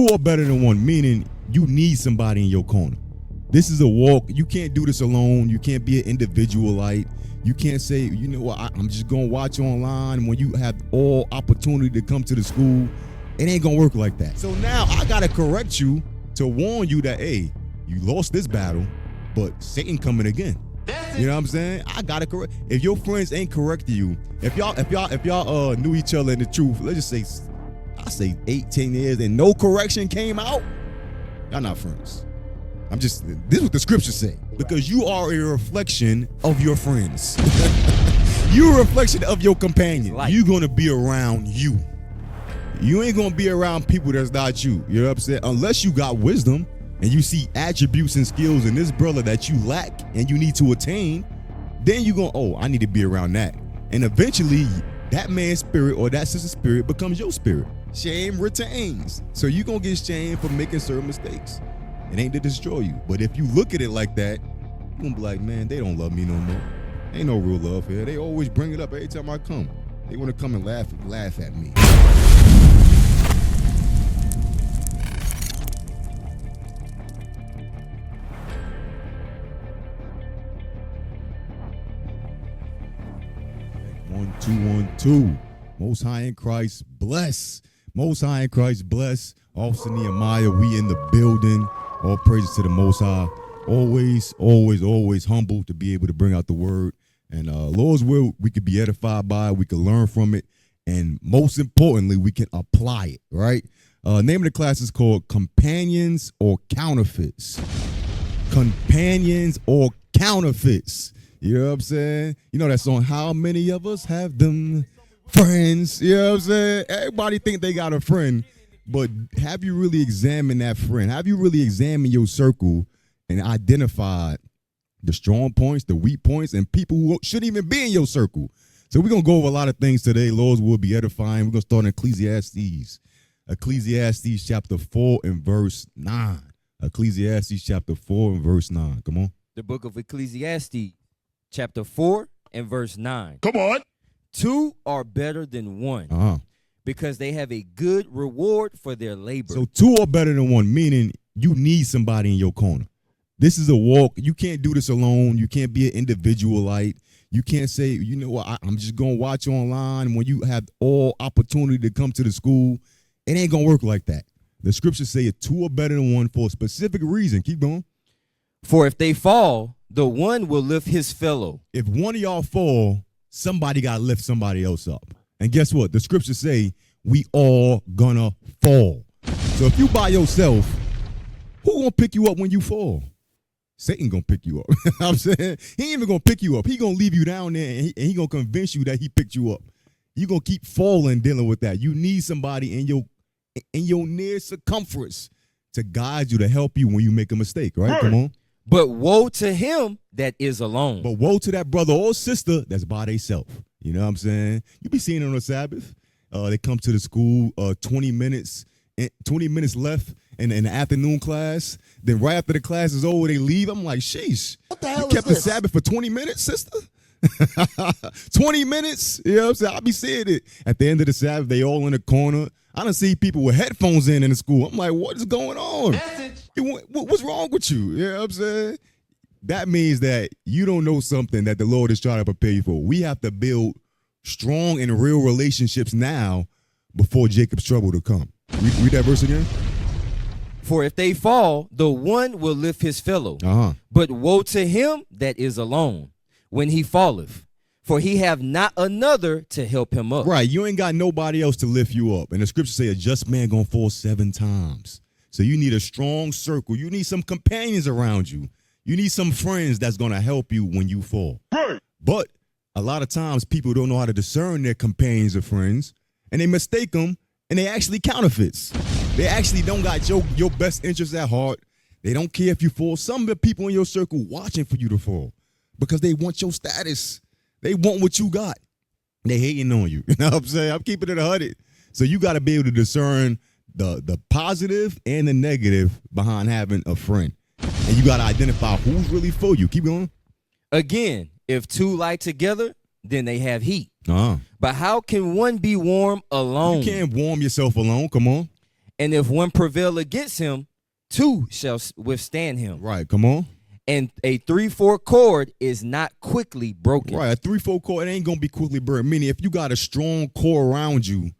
Two are better than one, meaning you need somebody in your corner. This is a walk. You can't do this alone. You can't be an individualite. You can't say, you know what, I'm just going to watch online when you have all opportunity to come to the school. It ain't going to work like that. So now I got to correct you to warn you that, hey, you lost this battle, but Satan coming again. You know what I'm saying? I got to correct. If your friends ain't correcting you, if y'all knew each other in the truth, let's just say, I say 8-10 years and no correction came out, y'all not friends. This is what the scriptures say. Because you are a reflection of your friends. You're a reflection of your companion. You're going to be around you. You ain't going to be around people that's not you. You know what I'm saying? Unless you got wisdom and you see attributes and skills in this brother that you lack and you need to attain, then you're going, oh, I need to be around that. And eventually, that man's spirit or that sister's spirit becomes your spirit. Shame retains. So you're going to get shamed for making certain mistakes. It ain't to destroy you. But if you look at it like that, you're going to be like, man, they don't love me no more. Ain't no real love here. They always bring it up every time I come. They want to come and laugh at me. One, two, 1, 2. Most High in Christ, bless. Most High in Christ, bless. Officer Nehemiah, we in the building. All praises to the Most High. Always, always, always humble to be able to bring out the word. And Lord's will, we could be edified by it. We could learn from it. And most importantly, we can apply it, right? Name of the class is called Companions or Counterfeits. Companions or Counterfeits. You know what I'm saying? You know that song, How Many of Us Have Them Friends? You know what I'm saying? Everybody think they got a friend, but have you really examined that friend? Have you really examined your circle and identified the strong points, the weak points, and people who shouldn't even be in your circle? So we're going to go over a lot of things today. Lord's will be edifying. We're going to start in Ecclesiastes. Ecclesiastes chapter 4 and verse 9. Ecclesiastes chapter 4 and verse 9. Come on. The book of Ecclesiastes chapter 4 and verse 9. Come on. 2 are better than 1 because they have a good reward for their labor. So 2 are better than 1, meaning you need somebody in your corner. This is a walk. You can't do this alone. You can't be an individualite. You can't say, you know what, I'm just going to watch online when you have all opportunity to come to the school. It ain't going to work like that. The scriptures say 2 are better than 1 for a specific reason. Keep going. For if they fall, the one will lift his fellow. If one of y'all fall, somebody got to lift somebody else up. And guess what? The scriptures say we all gonna fall. So if you by yourself, who gonna pick you up when you fall? Satan gonna pick you up. I'm saying he ain't even gonna pick you up. He gonna leave you down there and he gonna convince you that he picked you up. You gonna keep falling dealing with that. You need somebody in your near circumference to guide you, to help you when you make a mistake, right? Come on. But woe to him that is alone. But woe to that brother or sister that's by themselves. You know what I'm saying? You be seeing it on the Sabbath. They come to the school 20 minutes left in the afternoon class. Then right after the class is over, they leave. I'm like, sheesh. What the hell you kept is this? the Sabbath for 20 minutes, sister? 20 minutes? You know what I'm saying? I be seeing it. At the end of the Sabbath, they all in the corner. I done see people with headphones in the school. I'm like, what is going on? What's wrong with you? You know what I'm saying? That means that you don't know something that the Lord is trying to prepare you for. We have to build strong and real relationships now before Jacob's trouble to come. Read that verse again. For if they fall, the one will lift his fellow. But woe to him that is alone when he falleth, for he have not another to help him up. Right, you ain't got nobody else to lift you up. And the scriptures say a just man gonna fall 7 times. So you need a strong circle. You need some companions around you. You need some friends that's going to help you when you fall. Right. But a lot of times people don't know how to discern their companions or friends, and they mistake them, and they actually counterfeits. They actually don't got your best interests at heart. They don't care if you fall. Some of the people in your circle watching for you to fall because they want your status. They want what you got. They hating on you. You know what I'm saying? I'm keeping it 100. So you got to be able to discern the positive and the negative behind having a friend. And you got to identify who's really for you. Keep going. Again, if 2 lie together, then they have heat. But how can one be warm alone? You can't warm yourself alone. Come on. And if one prevail against him, two shall withstand him. Right, come on. And a 3/4 cord is not quickly broken. Right, a 3/4 cord, it ain't gonna be quickly broken. Meaning, if you got a strong core around you,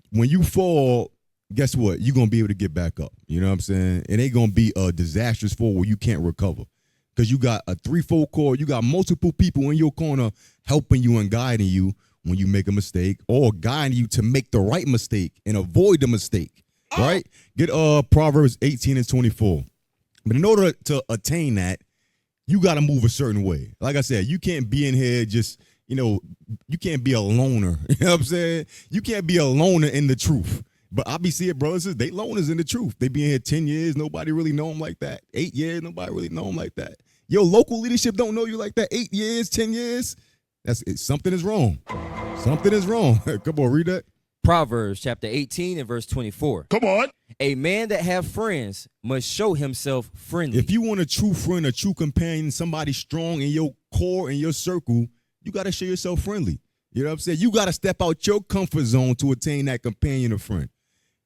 when you fall, guess what? You're gonna be able to get back up. You know what I'm saying? It ain't gonna be a disastrous fall where you can't recover. Because you got a 3/4 cord, you got multiple people in your corner helping you and guiding you when you make a mistake, or guiding you to make the right mistake and avoid the mistake. Right? Get Proverbs 18:24. But in order to attain that, you got to move a certain way. Like I said, you can't be in here just, you can't be a loner. You know what I'm saying? You can't be a loner in the truth. But I be seeing brothers, they loners in the truth. They be in here 10 years, nobody really know them like that. 8 years, nobody really know them like that. Your local leadership don't know you like that. 8 years, 10 years. Something is wrong. Something is wrong. Come on, read that. Proverbs chapter 18 and verse 24. Come on. A man that have friends must show himself friendly. If you want a true friend, a true companion, somebody strong in your core, in your circle, you got to show yourself friendly. You know what I'm saying? You got to step out your comfort zone to attain that companion or friend.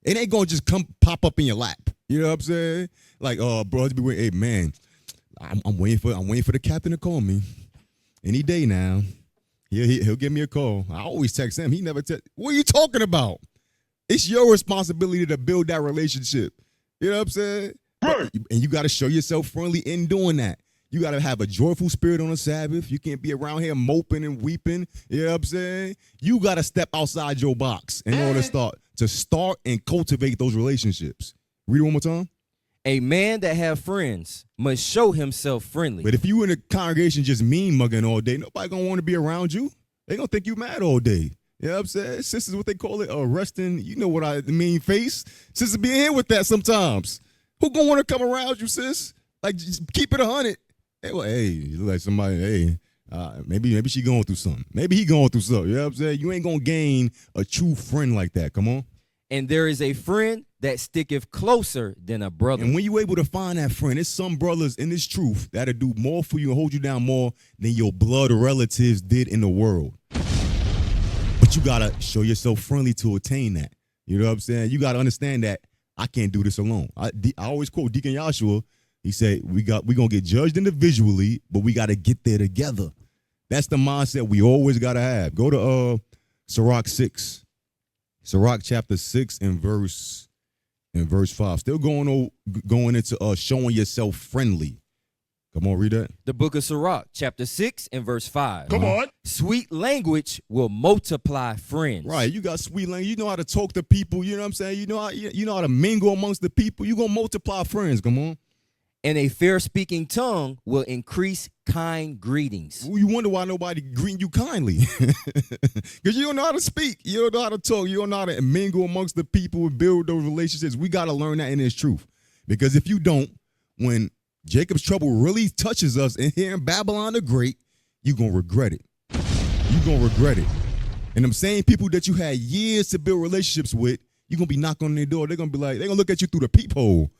It ain't going to just pop up in your lap. You know what I'm saying? Like, brothers be waiting, hey, man, I'm waiting for the captain to call me any day now. He'll give me a call. I always text him. He never text. What are you talking about? It's your responsibility to build that relationship. You know what I'm saying? Right. And you got to show yourself friendly in doing that. You got to have a joyful spirit on the Sabbath. You can't be around here moping and weeping. You know what I'm saying? You got to step outside your box in order to start and cultivate those relationships. Read it one more time. A man that have friends must show himself friendly. But if you in a congregation just mean mugging all day, nobody gonna want to be around you. They gonna think you mad all day. You know what I'm saying? Sisters, what they call it, resting, you know what I mean, face. Sisters be in here with that sometimes. Who gonna want to come around you, sis? Like, just keep it 100. Hey, you look like somebody, hey, maybe she going through something. Maybe he going through something. You know what I'm saying? You ain't gonna gain a true friend like that. Come on. And there is a friend that sticketh closer than a brother. And when you able to find that friend, there's some brothers in this truth that'll do more for you and hold you down more than your blood relatives did in the world. But you got to show yourself friendly to attain that. You know what I'm saying? You got to understand that I can't do this alone. I always quote Deacon Joshua. He said, we're going to get judged individually, but we got to get there together. That's the mindset we always got to have. Go to Sirach 6. Sirach chapter 6 and verse 5. Still going into showing yourself friendly. Come on, read that. The book of Sirach, chapter 6 and verse 5. Come on. Sweet language will multiply friends. Right, you got sweet language. You know how to talk to people. You know what I'm saying? You know how to mingle amongst the people. You're going to multiply friends. Come on. And a fair-speaking tongue will increase kind greetings. You wonder why nobody greeting you kindly. Because you don't know how to speak. You don't know how to talk. You don't know how to mingle amongst the people and build those relationships. We got to learn that in this truth. Because if you don't, when Jacob's trouble really touches us in here in Babylon the Great, you're going to regret it. You're going to regret it. And them same people that you had years to build relationships with, you're going to be knocking on their door. They're going to be like, they're going to look at you through the peephole.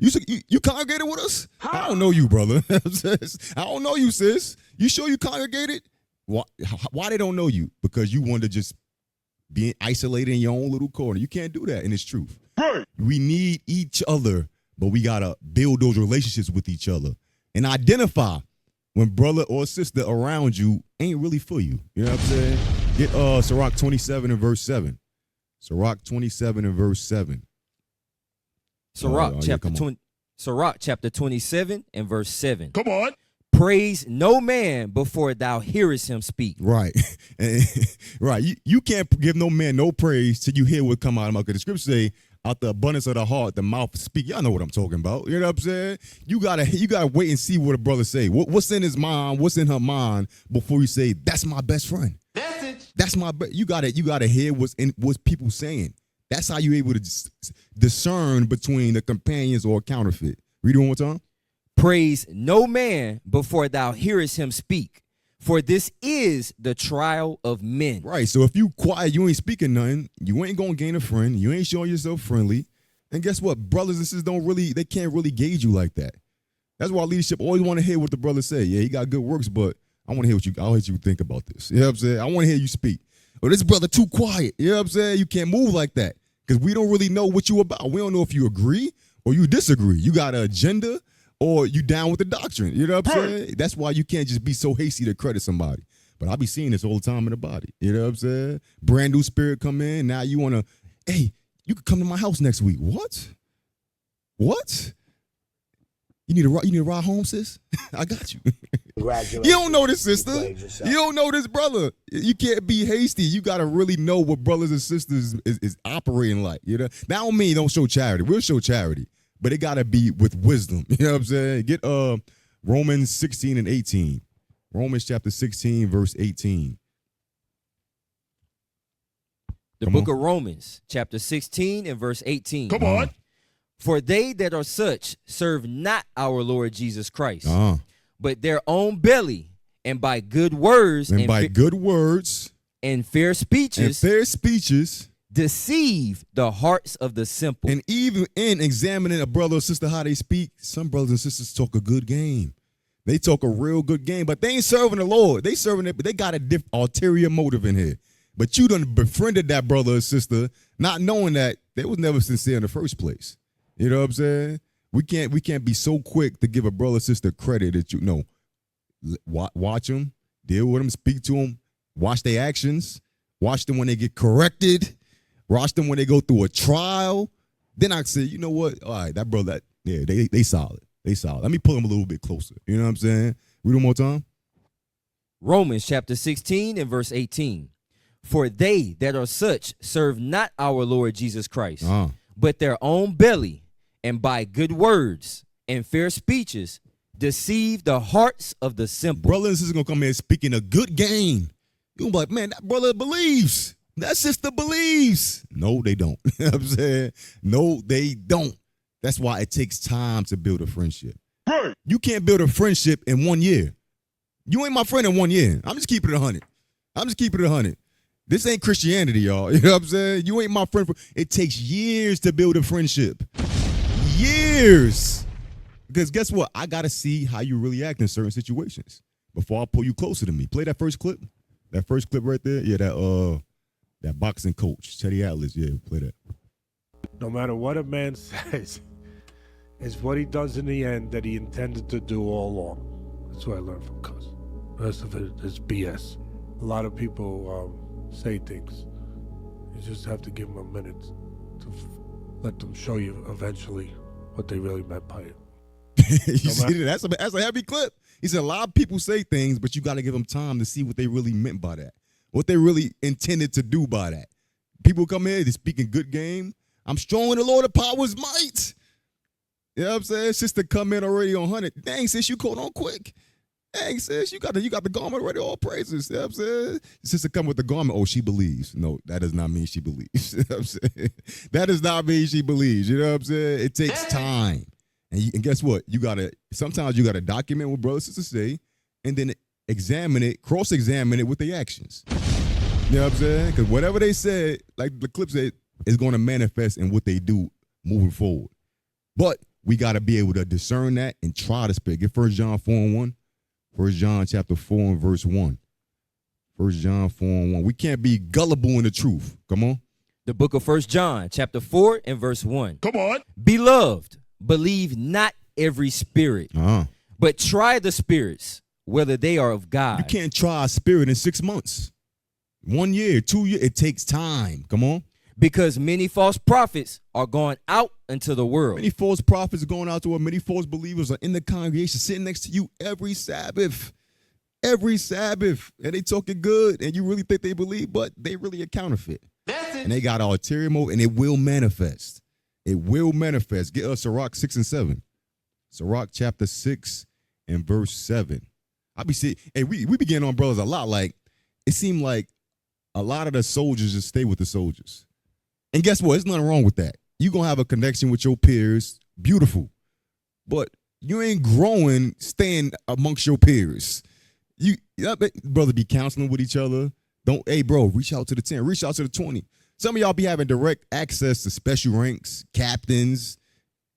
You congregated with us? I don't know you, brother. I don't know you, sis. You sure you congregated? Why they don't know you? Because you want to just be isolated in your own little corner. You can't do that in this truth. Right. We need each other, but we got to build those relationships with each other and identify when brother or sister around you ain't really for you. You know what I'm saying? Get Sirach 27 and verse 7. Sirach 27 and verse 7. Sirach chapter 27 and verse 7. Come on. Praise no man before thou hearest him speak. Right. Right. You can't give no man no praise till you hear what come out of my mouth. The scripture say, out the abundance of the heart, the mouth speak. Y'all know what I'm talking about. You know what I'm saying? You gotta wait and see what a brother say. What's in his mind? What's in her mind before you say, that's my best friend. That's my best. You gotta hear what's people saying. That's how you're able to discern between the companions or a counterfeit. Read it one more time. Praise no man before thou hearest him speak, for this is the trial of men. Right, so if you quiet, you ain't speaking nothing, you ain't gonna gain a friend, you ain't showing yourself friendly, and guess what? Brothers and sisters they can't really gauge you like that. That's why leadership always want to hear what the brother say. Yeah, he got good works, but I want to hear I'll hear you think about this. You know what I'm saying? I want to hear you speak. Well, this brother too quiet. You know what I'm saying? You can't move like that. Because we don't really know what you about. We don't know if you agree or you disagree. You got an agenda or you down with the doctrine. You know what I'm saying? That's why you can't just be so hasty to credit somebody. But I be seeing this all the time in the body. You know what I'm saying? Brand new spirit come in. Now you want to, hey, you could come to my house next week. What? You need a ride home, sis? I got you. Congratulations. You don't know this sister. You don't know this brother. You can't be hasty. You got to really know what brothers and sisters is operating like. You know? That don't mean don't show charity. We'll show charity. But it got to be with wisdom. You know what I'm saying? Get Romans 16 and 18. Romans chapter 16, verse 18. The book of Romans, chapter 16 and verse 18. Come on. For they that are such serve not our Lord Jesus Christ, but their own belly, and by good words and by good words and fair speeches deceive the hearts of the simple. And even in examining a brother or sister how they speak, some brothers and sisters talk a good game. They talk a real good game, but they ain't serving the Lord. They serving it, but they got a ulterior motive in here. But you done befriended that brother or sister, not knowing that they was never sincere in the first place. You know what I'm saying? We can't be so quick to give a brother or sister credit that you know. Watch them, deal with them, speak to them, watch their actions, watch them when they get corrected, watch them when they go through a trial. Then I say, you know what? All right, that brother, they solid. They solid. Let me pull them a little bit closer. You know what I'm saying? Read one more time. Romans chapter 16 and verse 18. For they that are such serve not our Lord Jesus Christ, but their own belly, and by good words and fair speeches deceive the hearts of the simple. Brothers and sisters gonna come here speaking a good game. You gonna be like, man, that brother believes. That sister believes. No, they don't. You know what I'm saying? No, they don't. That's why it takes time to build a friendship. Right. You can't build a friendship in 1 year. You ain't my friend in 1 year. I'm just keeping it 100. This ain't Christianity, y'all. You know what I'm saying? You ain't my friend. It takes years to build a friendship. Years. Because guess what? I got to see how you really act in certain situations before I pull you closer to me. Play that first clip. That first clip right there. Yeah, that boxing coach, Teddy Atlas. Yeah, play that. No matter what a man says, it's what he does in the end that he intended to do all along. That's what I learned from Cuz. The rest of it is BS. A lot of people say things. You just have to give them a minute to let them show you eventually what they really meant by it. You see that? That's a heavy clip. He said a lot of people say things, but you got to give them time to see what they really meant by that, what they really intended to do by that. People come here, they speaking good game. I'm strong in the Lord of power's might. You know what I'm saying? Sister come in already on 100. Dang, sis, you caught on quick. Dang, sis, you got the garment already, all praises. You know what I'm saying? Sister come with the garment. Oh, she believes. No, that does not mean she believes. You know what I'm saying? That does not mean she believes. You know what I'm saying? It takes time. And guess what? Sometimes you gotta document what brothers and sisters say, and then examine it, cross-examine it with their actions. You know what I'm saying? Because whatever they said, like the clip said, is going to manifest in what they do moving forward. But we got to be able to discern that and try to speak. Get 1 John 4 and 1. 1 John chapter 4 and verse 1. 1 John 4 and 1. We can't be gullible in the truth. Come on. The book of 1 John chapter 4 and verse 1. Come on. Beloved, believe not every spirit, but try the spirits, whether they are of God. You can't try a spirit in 6 months. 1 year, 2 years. It takes time. Come on. Because many false prophets are going out into the world. Many false prophets are going out to the world. Many false believers are in the congregation sitting next to you every Sabbath. Every Sabbath. And they talking good. And you really think they believe, but they really a counterfeit. That's it. And they got ulterior motive, and it will manifest. It will manifest. Get us Sirach 6 and 7. Sirach chapter 6 and verse 7. I be seeing, hey, we be getting on brothers a lot. Like, it seemed like a lot of the soldiers just stay with the soldiers. And guess what? There's nothing wrong with that. You're going to have a connection with your peers. Beautiful. But you ain't growing staying amongst your peers. You brother, be counseling with each other. Hey, bro, reach out to the 10. Reach out to the 20. Some of y'all be having direct access to special ranks, captains,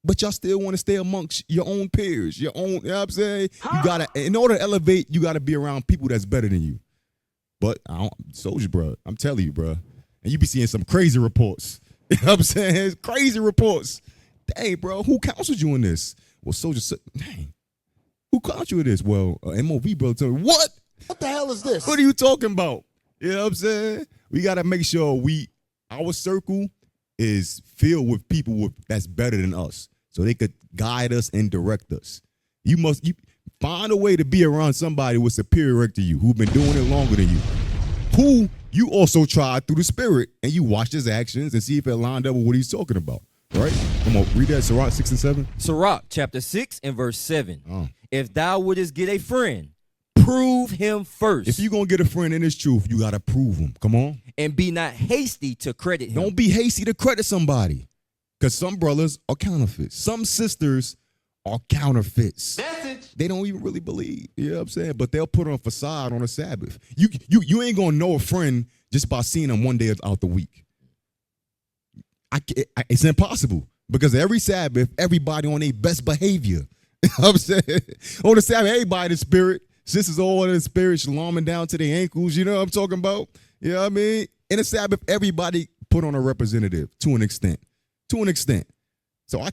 but y'all still want to stay amongst your own peers, your own, you know what I'm saying? You got to, in order to elevate, you got to be around people that's better than you. But soldier, bro, I'm telling you, bro. And you be seeing some crazy reports. You know what I'm saying? It's crazy reports. Dang, bro, who counseled you in this? Well, soldier said, dang, who counseled you in this? Well, MOV brother told me, what? What the hell is this? What are you talking about? You know what I'm saying? We got to make sure our circle is filled with people that's better than us, so they could guide us and direct us. You find a way to be around somebody who's superior to you, who've been doing it longer than you, who you also tried through the Spirit, and you watch his actions and see if it lined up with what he's talking about. Right? Come on, read that, Sirach 6 and 7. Sirach chapter 6 and verse 7. If thou wouldest get a friend, prove him first. If you're going to get a friend in his truth, you got to prove him. Come on. And be not hasty to credit him. Don't be hasty to credit somebody. Because some brothers are counterfeits. Some sisters are counterfeits. Message. They don't even really believe. You know what I'm saying? But they'll put on a facade on a Sabbath. You ain't going to know a friend just by seeing them one day out the week. It's impossible. Because every Sabbath, everybody on their best behavior. You know what I'm saying? On the Sabbath, everybody in the spirit. Sisters all in the spirit, shaloming down to their ankles. You know what I'm talking about? You know what I mean? In the Sabbath, everybody put on a representative to an extent. To an extent. So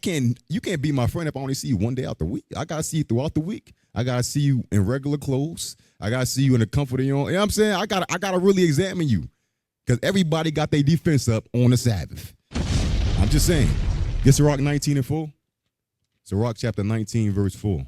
you can't be my friend if I only see you one day out the week. I got to see you throughout the week. I got to see you in regular clothes. I got to see you in the comfort of your own. You know what I'm saying? I got to really examine you. Because everybody got their defense up on the Sabbath. I'm just saying. Get Sirach 19 and 4. Sirach chapter 19, verse 4.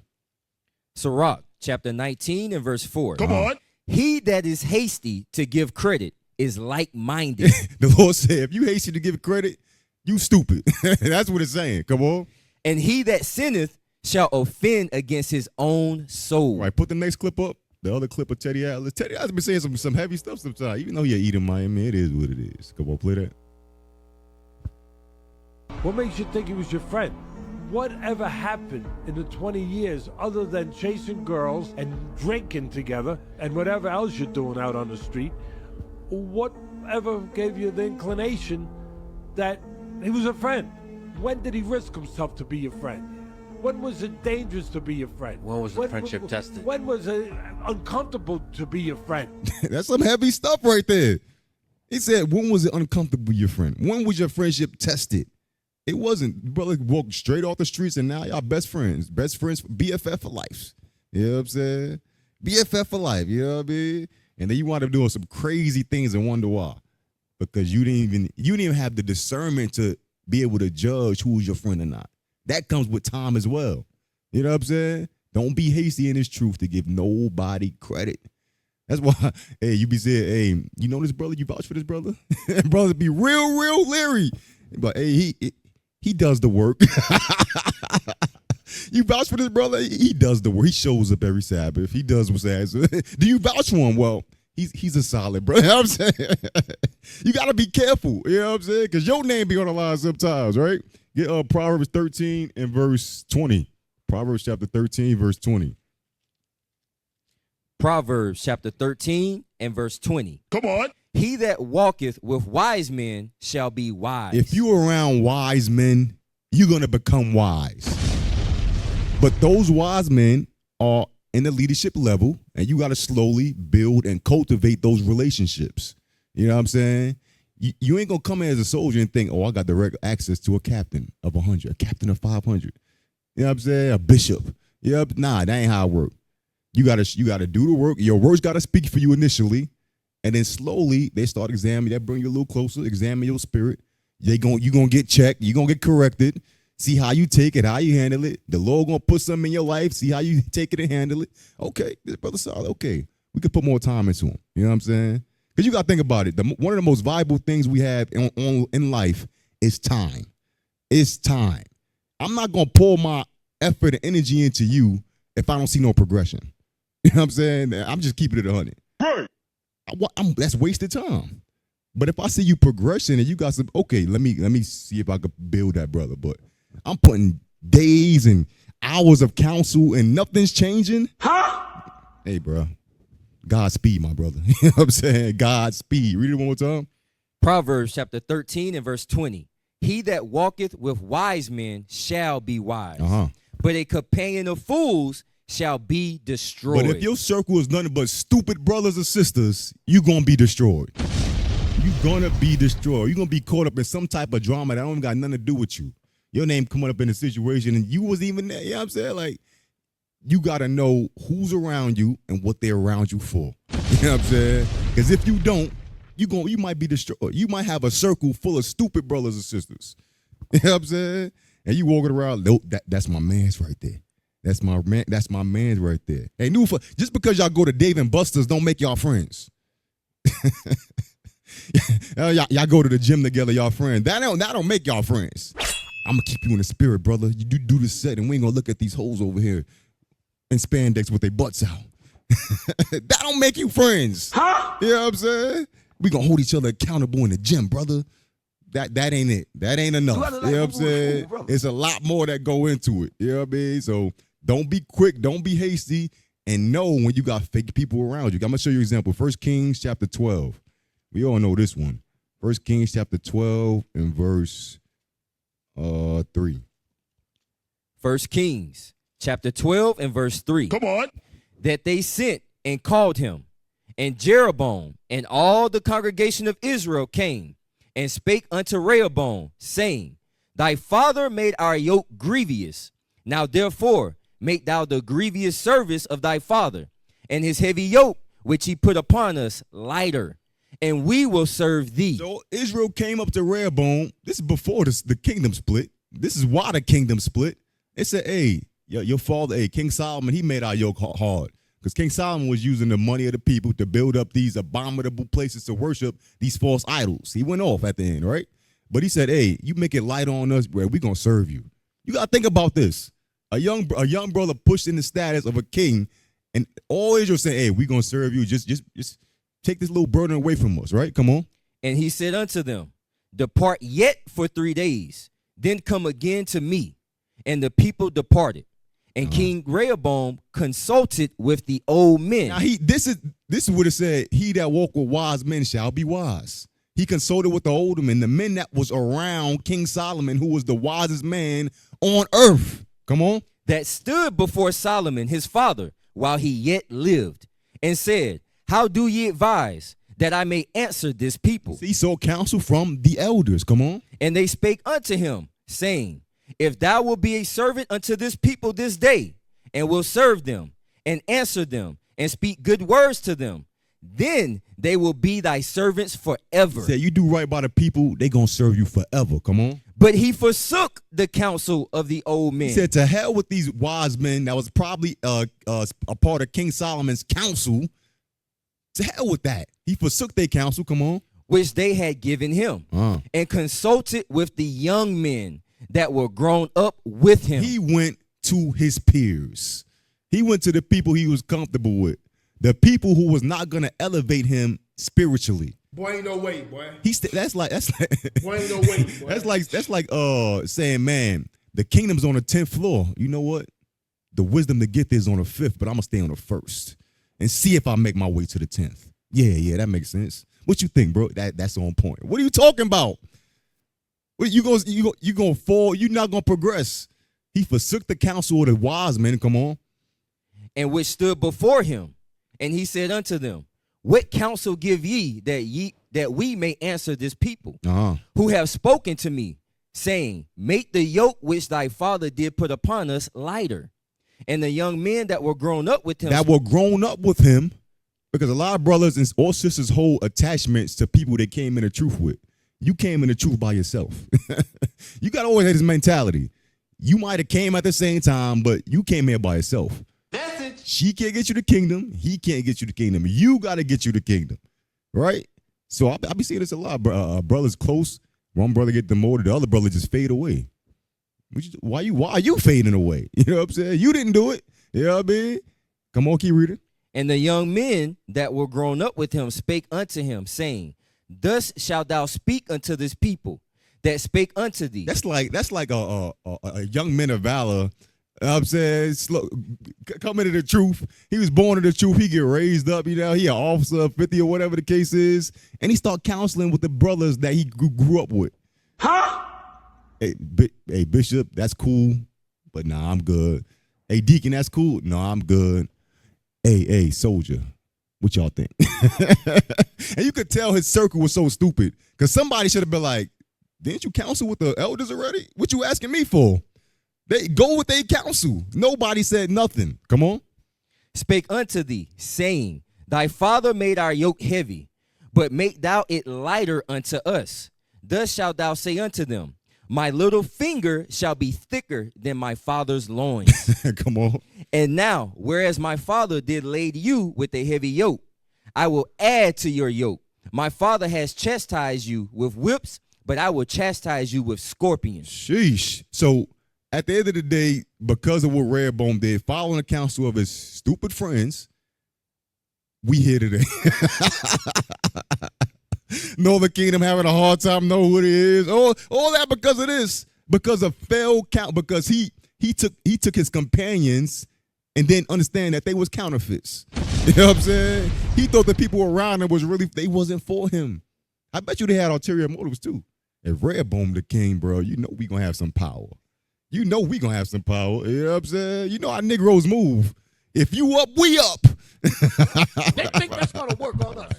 Sirach chapter 19 and verse 4. Come on. He that is hasty to give credit is like-minded. The Lord said, if you hasty to give credit, you stupid. That's what it's saying. Come on. And he that sinneth shall offend against his own soul. Right. Put the next clip up. The other clip of Teddy Atlas. Teddy Atlas been saying some heavy stuff sometimes. Even though you're eating Miami, it is what it is. Come on, play that. What makes you think he was your friend? Whatever happened in the 20 years other than chasing girls and drinking together and whatever else you're doing out on the street? Whatever gave you the inclination that he was a friend? When did he risk himself to be your friend? When was it dangerous to be your friend? When was the friendship tested? When was it uncomfortable to be your friend? That's some heavy stuff right there. He said, when was it uncomfortable to be your friend? When was your friendship tested? It wasn't. Brother walked straight off the streets and now y'all best friends. Best friends, BFF for life. You know what I'm saying? BFF for life, you know what I mean? And then you wind up doing some crazy things and wonder why. Because you didn't even have the discernment to be able to judge who's your friend or not. That comes with time as well. You know what I'm saying? Don't be hasty in this truth to give nobody credit. That's why, hey, you be saying, hey, you know this brother? You vouch for this brother? Brothers be real leery. But hey, he does the work. You vouch for this brother? He does the work. He shows up every Sabbath. He does what's asked. Do you vouch for him? Well, he's a solid brother. You know what I'm saying? You got to be careful. You know what I'm saying? Because your name be on the line sometimes, right? Get Proverbs 13 and verse 20. Proverbs chapter 13, verse 20. Proverbs chapter 13 and verse 20. Come on. He that walketh with wise men shall be wise. If you're around wise men, you're going to become wise. But those wise men are in the leadership level, and you got to slowly build and cultivate those relationships. You know what I'm saying? You ain't going to come in as a soldier and think, oh, I got direct access to a captain of 100, a captain of 500. You know what I'm saying? A bishop. Yep. Nah, that ain't how it works. You gotta do the work. Your words got to speak for you initially. And then slowly they start examining. They bring you a little closer, examine your spirit. You're going to get checked. You're going to get corrected. See how you take it, how you handle it. The Lord going to put something in your life. See how you take it and handle it. Okay, this brother solid. Okay, we could put more time into him. You know what I'm saying? Because you got to think about it. One of the most valuable things we have in life is time. It's time. I'm not going to pour my effort and energy into you if I don't see no progression. You know what I'm saying? I'm just keeping it 100. Right. That's wasted time. But if I see you progressing and you got some, okay, let me see if I could build that brother. But I'm putting days and hours of counsel and nothing's changing. Huh? Hey, bro. Godspeed, my brother. You know what I'm saying? Godspeed. Read it one more time. Proverbs chapter 13 and verse 20. He that walketh with wise men shall be wise. But a companion of fools shall be destroyed. But if your circle is nothing but stupid brothers or sisters, you're going to be destroyed. You're gonna be destroyed. You're gonna be caught up in some type of drama that don't got nothing to do with you. Your name coming up in a situation and you was even there. You know what I'm saying? Like, you gotta know who's around you and what they're around you for. You know what I'm saying? Because if you don't, you might be destroyed. You might have a circle full of stupid brothers and sisters. You know what I'm saying? And you walking around, nope, that's my man's right there. That's my man. That's my man's right there. Hey, just because y'all go to Dave and Buster's don't make y'all friends. y'all go to the gym together, y'all friends. That don't make y'all friends. I'm gonna keep you in the spirit, brother. You do the set, and we ain't gonna look at these hoes over here in spandex with their butts out. That don't make you friends. Huh? You know what I'm saying? We gonna hold each other accountable in the gym, brother. That ain't it. That ain't enough. You know what I'm saying? It's a lot more that go into it. You know what I mean? So don't be quick, don't be hasty, and know when you got fake people around you. I'm gonna show you an example. 1 Kings chapter 12. We all know this one. 1 Kings chapter 12 and verse 3. 1 Kings chapter 12 and verse 3. Come on. That they sent and called him, and Jeroboam and all the congregation of Israel came and spake unto Rehoboam, saying, Thy father made our yoke grievous. Now therefore make thou the grievous service of thy father, and his heavy yoke which he put upon us lighter, and we will serve thee. So Israel came up to Rehoboam. This is before the kingdom split. This is why the kingdom split. It said, hey, your father, King Solomon, he made our yoke hard. Because King Solomon was using the money of the people to build up these abominable places to worship these false idols. He went off at the end, right? But he said, hey, you make it light on us, bro. We're going to serve you. You got to think about this. A young brother pushed in the status of a king, and all Israel saying, hey, we're going to serve you. Just take this little burden away from us, right? Come on. And he said unto them, Depart yet for 3 days, then come again to me. And the people departed. And King Rehoboam consulted with the old men. Now this is what it said. He that walk with wise men shall be wise. He consulted with the older men, the men that was around King Solomon, who was the wisest man on earth. Come on. That stood before Solomon his father while he yet lived, and said, How do ye advise that I may answer this people? He sought counsel from the elders. Come on. And they spake unto him, saying, If thou wilt be a servant unto this people this day, and will serve them, and answer them, and speak good words to them, then they will be thy servants forever. He said, you do right by the people, they gonna serve you forever. Come on. But he forsook the counsel of the old men. He said, to hell with these wise men. That was probably a part of King Solomon's counsel. To hell with that. He forsook their counsel. Come on. Which they had given him, and consulted with the young men that were grown up with him. He went to his peers. He went to the people he was comfortable with. The people who was not going to elevate him spiritually. Boy, ain't no way, boy. That's like Boy, ain't no way, boy. that's like saying, man, the kingdom's on the 10th floor. You know what? The wisdom to get there is on the 5th, but I'm gonna stay on the 1st and see if I make my way to the 10th. Yeah, that makes sense. What you think, bro? That's on point. What are you talking about? What you gonna fall? You're not gonna progress. He forsook the counsel of the wise men. Come on. And which stood before him, and he said unto them, What counsel give ye that we may answer this people, who have spoken to me, saying, Make the yoke which thy father did put upon us lighter. And the young men that were grown up with him, because a lot of brothers and or sisters hold attachments to people they came in the truth with. You came in the truth by yourself. You got to always have this mentality. You might have came at the same time, but you came here by yourself. She can't get you the kingdom. He can't get you the kingdom. You got to get you the kingdom, right? So I be seeing this a lot. Brothers close. One brother get demoted. The other brother just fade away. Why are you fading away? You know what I'm saying? You didn't do it. You know what I mean? Come on, keep reading. And the young men that were grown up with him spake unto him, saying, Thus shalt thou speak unto this people that spake unto thee. That's like a young man of valor. You know what I'm saying, coming to the truth. He was born to the truth. He get raised up, he an officer of 50 or whatever the case is. And he start counseling with the brothers that he grew up with. Huh? Hey, Bishop, that's cool, but nah, I'm good. Hey, Deacon, that's cool. No, I'm good. Hey, soldier, What y'all think? And you could tell his circle was so stupid because somebody should have been like, didn't you counsel with the elders already? What you asking me for? They go with their counsel. Nobody said nothing. Come on. Spake unto thee, saying, Thy father made our yoke heavy, but make thou it lighter unto us. Thus shalt thou say unto them, My little finger shall be thicker than my father's loins. Come on. And now, whereas my father did lade you with a heavy yoke, I will add to your yoke. My father has chastised you with whips, but I will chastise you with scorpions. Sheesh. So at the end of the day, because of what Redbone did, following the counsel of his stupid friends, we here today. Northern Kingdom having a hard time know who it is. All that because of this. Because of failed count. Because he took his companions and didn't understand that they was counterfeits. You know what I'm saying? He thought the people around him was really, they wasn't for him. I bet you they had ulterior motives too. If Redbone the king, bro, you know we gonna have some power. You know we gonna have some power. You know what I'm saying? You know how Negroes move. If you up, we up. They think that's gonna work on us.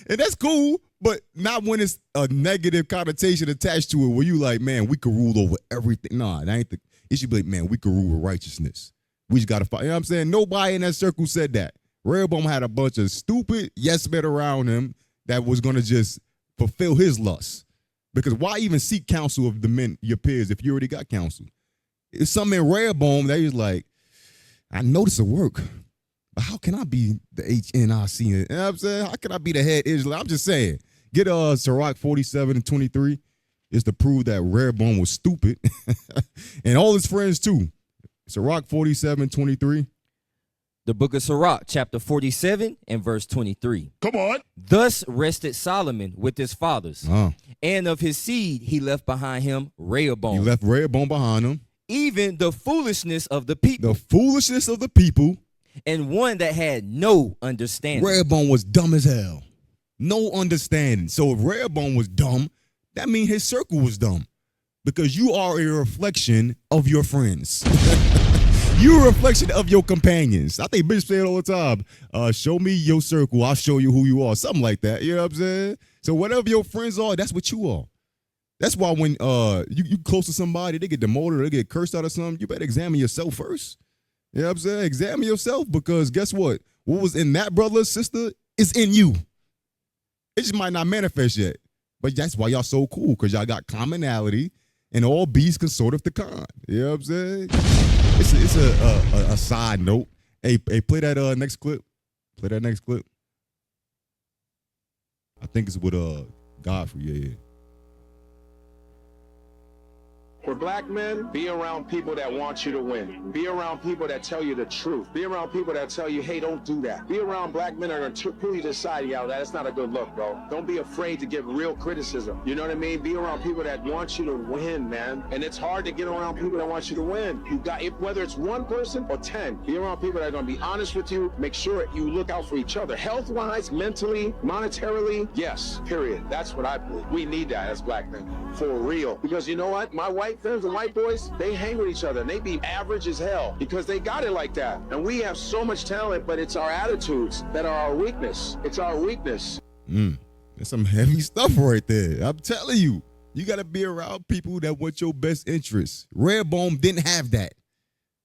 And that's cool, but not when it's a negative connotation attached to it where you like, man, we could rule over everything. Nah, that ain't the, it should be like, man, we could rule with righteousness. We just gotta fight. You know what I'm saying? Nobody in that circle said that. Redbone had a bunch of stupid yes men around him that was gonna just fulfill his lust. Because why even seek counsel of the men, your peers, if you already got counsel? It's something in Redbone that he's like, I know this will work, but how can I be the HNIC? You know what I'm saying? How can I be the head Israelite? I'm just saying. Get Sirach 47 and 23 is to prove that Redbone was stupid. And all his friends too. Sirach 47, 23. The book of Sirach, chapter 47 and verse 23. Come on. Thus rested Solomon with his fathers, and of his seed he left behind him Rehoboam. He left Redbone behind him. Even the foolishness of the people. The foolishness of the people. And one that had no understanding. Redbone was dumb as hell. No understanding. So if Redbone was dumb, that means his circle was dumb. Because you are a reflection of your friends. You're a reflection of your companions. I think Bishop say it all the time. Show me your circle, I'll show you who you are. Something like that. You know what I'm saying? So whatever your friends are, that's what you are. That's why when you close to somebody, they get demoted or they get cursed out of something, you better examine yourself first. You know what I'm saying? Examine yourself, because guess what? What was in that brother or sister is in you. It just might not manifest yet. But that's why y'all so cool, because y'all got commonality and all beasts consorteth the con. You know what I'm saying? It's a side note. Hey, play that next clip. Play that next clip. I think it's with Godfrey. Yeah. For black men, be around people that want you to win. Be around people that tell you the truth. Be around people that tell you, hey, don't do that. Be around black men that are going to pull you to the side. Yeah, that's not a good look, bro. Don't be afraid to give real criticism. You know what I mean? Be around people that want you to win, man. And it's hard to get around people that want you to win. You got, whether it's one person or 10, be around people that are going to be honest with you. Make sure you look out for each other. Health-wise, mentally, monetarily, yes, period. That's what I believe. We need that as black men. For real. Because you know what? My white friends, the white boys, they hang with each other and they be average as hell because they got it like that. And we have so much talent, but it's our attitudes that are our weakness. It's our weakness. That's some heavy stuff right there. I'm telling you, you got to be around people that want your best interests. Redbone didn't have that.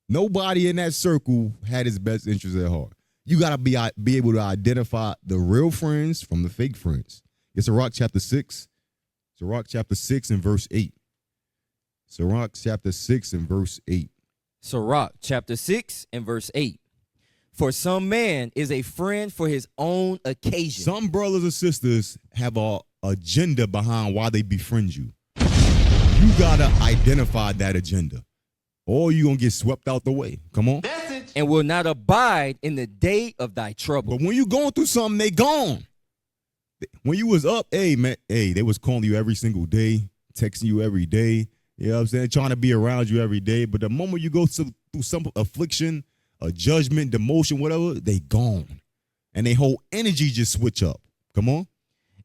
Nobody in that circle had his best interests at heart. You got to be able to identify the real friends from the fake friends. It's Sirach chapter 6. Sirach chapter 6 and verse 8. Sirach chapter 6 and verse 8. Sirach chapter 6 and verse 8. For some man is a friend for his own occasion. Some brothers and sisters have a agenda behind why they befriend you. You got to identify that agenda, or you're going to get swept out the way. Come on. And will not abide in the day of thy trouble. But when you going through something, they gone. When you was up, hey, man, hey, they was calling you every single day, texting you every day. You know what I'm saying? Trying to be around you every day. But the moment you go through some affliction, a judgment, demotion, whatever, they gone. And their whole energy just switch up. Come on.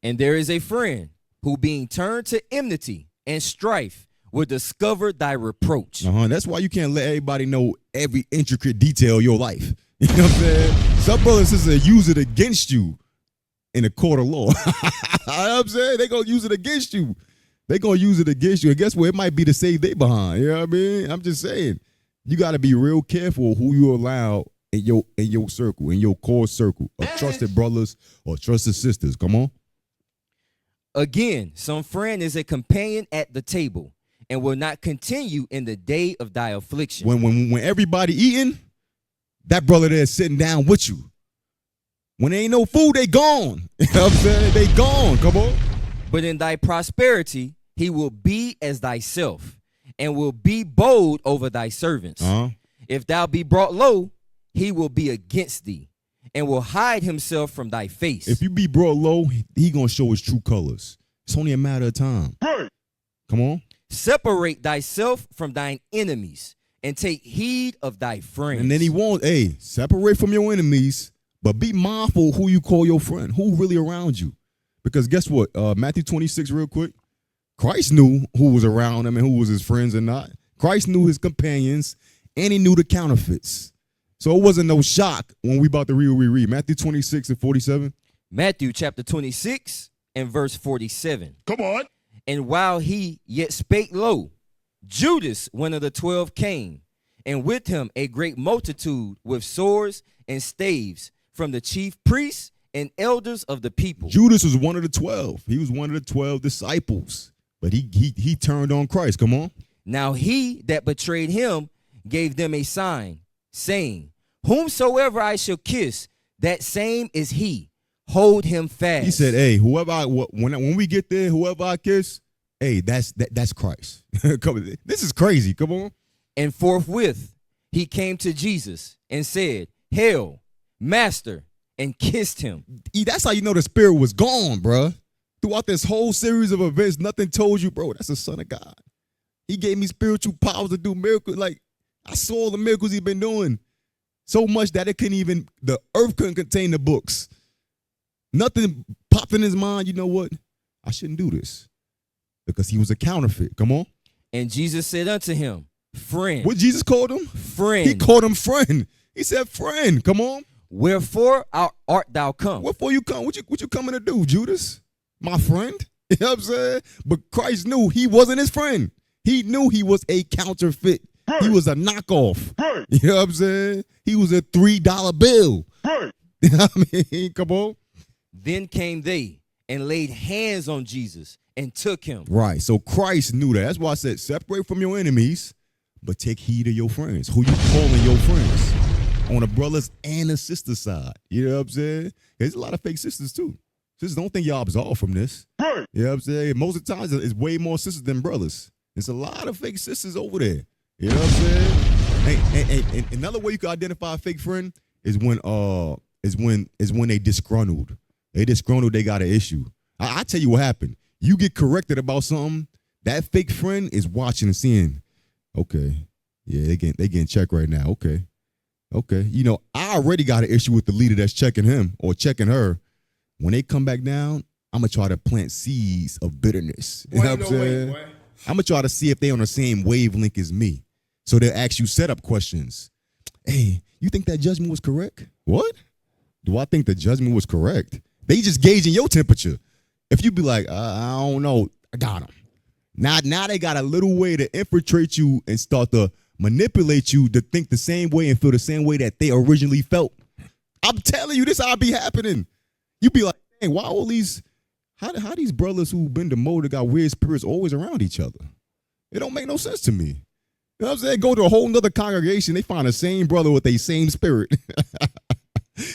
And there is a friend who being turned to enmity and strife will discover thy reproach. That's why you can't let everybody know every intricate detail of your life. You know what I'm saying? Some brothers and sisters use it against you in a court of law. You know what I'm saying? They're going to use it against you. They're going to use it against you. And guess what? It might be to save they behind. You know what I mean? I'm just saying. You got to be real careful who you allow in your circle, in your core circle of trusted brothers or trusted sisters. Come on. Again, some friend is a companion at the table and will not continue in the day of thy affliction. When everybody eating, that brother there sitting down with you. When there ain't no food, they gone. You know what I'm saying? They gone. Come on. But in thy prosperity, he will be as thyself and will be bold over thy servants. If thou be brought low, he will be against thee and will hide himself from thy face. If you be brought low, he going to show his true colors. It's only a matter of time. Right. Come on. Separate thyself from thine enemies and take heed of thy friends. And then he won't, separate from your enemies, but be mindful who you call your friend, who really around you. Because guess what? Matthew 26, real quick. Christ knew who was around him and who was his friends and not. Christ knew his companions, and he knew the counterfeits. So it wasn't no shock when we about to read. Matthew 26 and 47. Matthew chapter 26 and verse 47. Come on. And while he yet spake low, Judas, one of the 12, came, and with him a great multitude with swords and staves from the chief priests and elders of the people. Judas was one of the 12. He was one of the 12 disciples. But he turned on Christ. Come on. Now he that betrayed him gave them a sign, saying, whomsoever I shall kiss, that same is he. Hold him fast. He said, when we get there, whoever I kiss, that's Christ. This is crazy. Come on. And forthwith he came to Jesus and said, Hail, Master, and kissed him. That's how you know the spirit was gone, bro. Throughout this whole series of events, nothing told you, bro, that's the Son of God. He gave me spiritual powers to do miracles. Like, I saw the miracles he's been doing. So much that the earth couldn't contain the books. Nothing popped in his mind. You know what? I shouldn't do this. Because he was a counterfeit. Come on. And Jesus said unto him, Friend. What Jesus called him? Friend. He called him friend. He said, friend. Come on. Wherefore art thou come? Wherefore you come? What you coming to do, Judas? My friend? You know what I'm saying? But Christ knew he wasn't his friend. He knew he was a counterfeit. He was a knockoff. You know what I'm saying? He was a $3 bill. You know what I mean? Come on. Then came they and laid hands on Jesus and took him. Right. So Christ knew that. That's why I said separate from your enemies, but take heed of your friends. Who you calling your friends? On the brothers and the sister side. You know what I'm saying? There's a lot of fake sisters too. Sisters, don't think y'all absolved from this. You know what I'm saying? Most of the times it's way more sisters than brothers. There's a lot of fake sisters over there. You know what I'm saying? And another way you can identify a fake friend is when they disgruntled. They disgruntled, they got an issue. I tell you what happened. You get corrected about something, that fake friend is watching and seeing, okay, yeah, they getting checked right now. Okay. You know, I already got an issue with the leader that's checking him or checking her. When they come back down, I'm going to try to plant seeds of bitterness. You know what I'm saying? I'm going to try to see if they on the same wavelength as me. So they'll ask you setup questions. Hey, you think that judgment was correct? What? Do I think the judgment was correct? They just gauging your temperature. If you be like, I don't know, I got them. Now they got a little way to infiltrate you and start to manipulate you to think the same way and feel the same way that they originally felt. I'm telling you, this how it be happening. You be like, hey, why all these, how these brothers who've been demoted got weird spirits always around each other? It don't make no sense to me. You know what I'm saying? Go to a whole nother congregation, they find the same brother with the same spirit.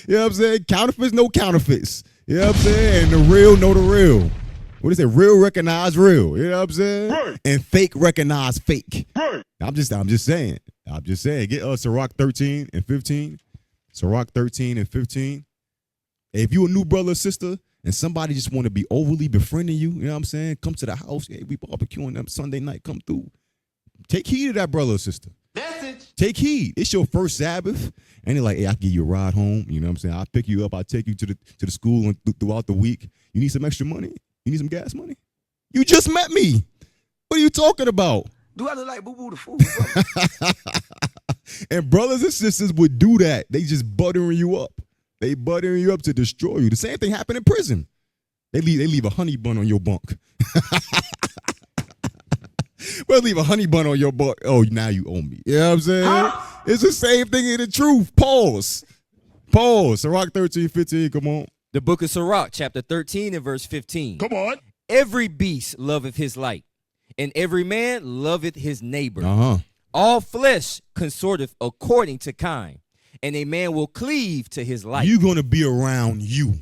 You know what I'm saying? Counterfeits, no counterfeits. You know what I'm saying? And the real know the real. What is it? Real recognize real. You know what I'm saying? Right. And fake recognize fake. Right. I'm just saying. Get Sirach 13 and 15. Sirach 13 and 15. If you a new brother or sister and somebody just want to be overly befriending you, you know what I'm saying? Come to the house. Hey, we barbecuing them Sunday night. Come through. Take heed of that brother or sister. Message. Take heed. It's your first Sabbath. And they're like, hey, I'll give you a ride home. You know what I'm saying? I'll pick you up. I'll take you to the school and throughout the week. You need some extra money? You need some gas money? You just met me. What are you talking about? Do I look like Boo Boo the Fool? And brothers and sisters would do that. They just buttering you up. They buttering you up to destroy you. The same thing happened in prison. They leave a honey bun on your bunk. Well, leave a honey bun on your bunk. Oh, now you owe me. You know what I'm saying? Huh? It's the same thing in the truth. Pause. Sirach 13:15. Come on. The book of Sirach, chapter 13 and verse 15. Come on. Every beast loveth his light, and every man loveth his neighbor. Uh-huh. All flesh consorteth according to kind, and a man will cleave to his light. You're going to be around you.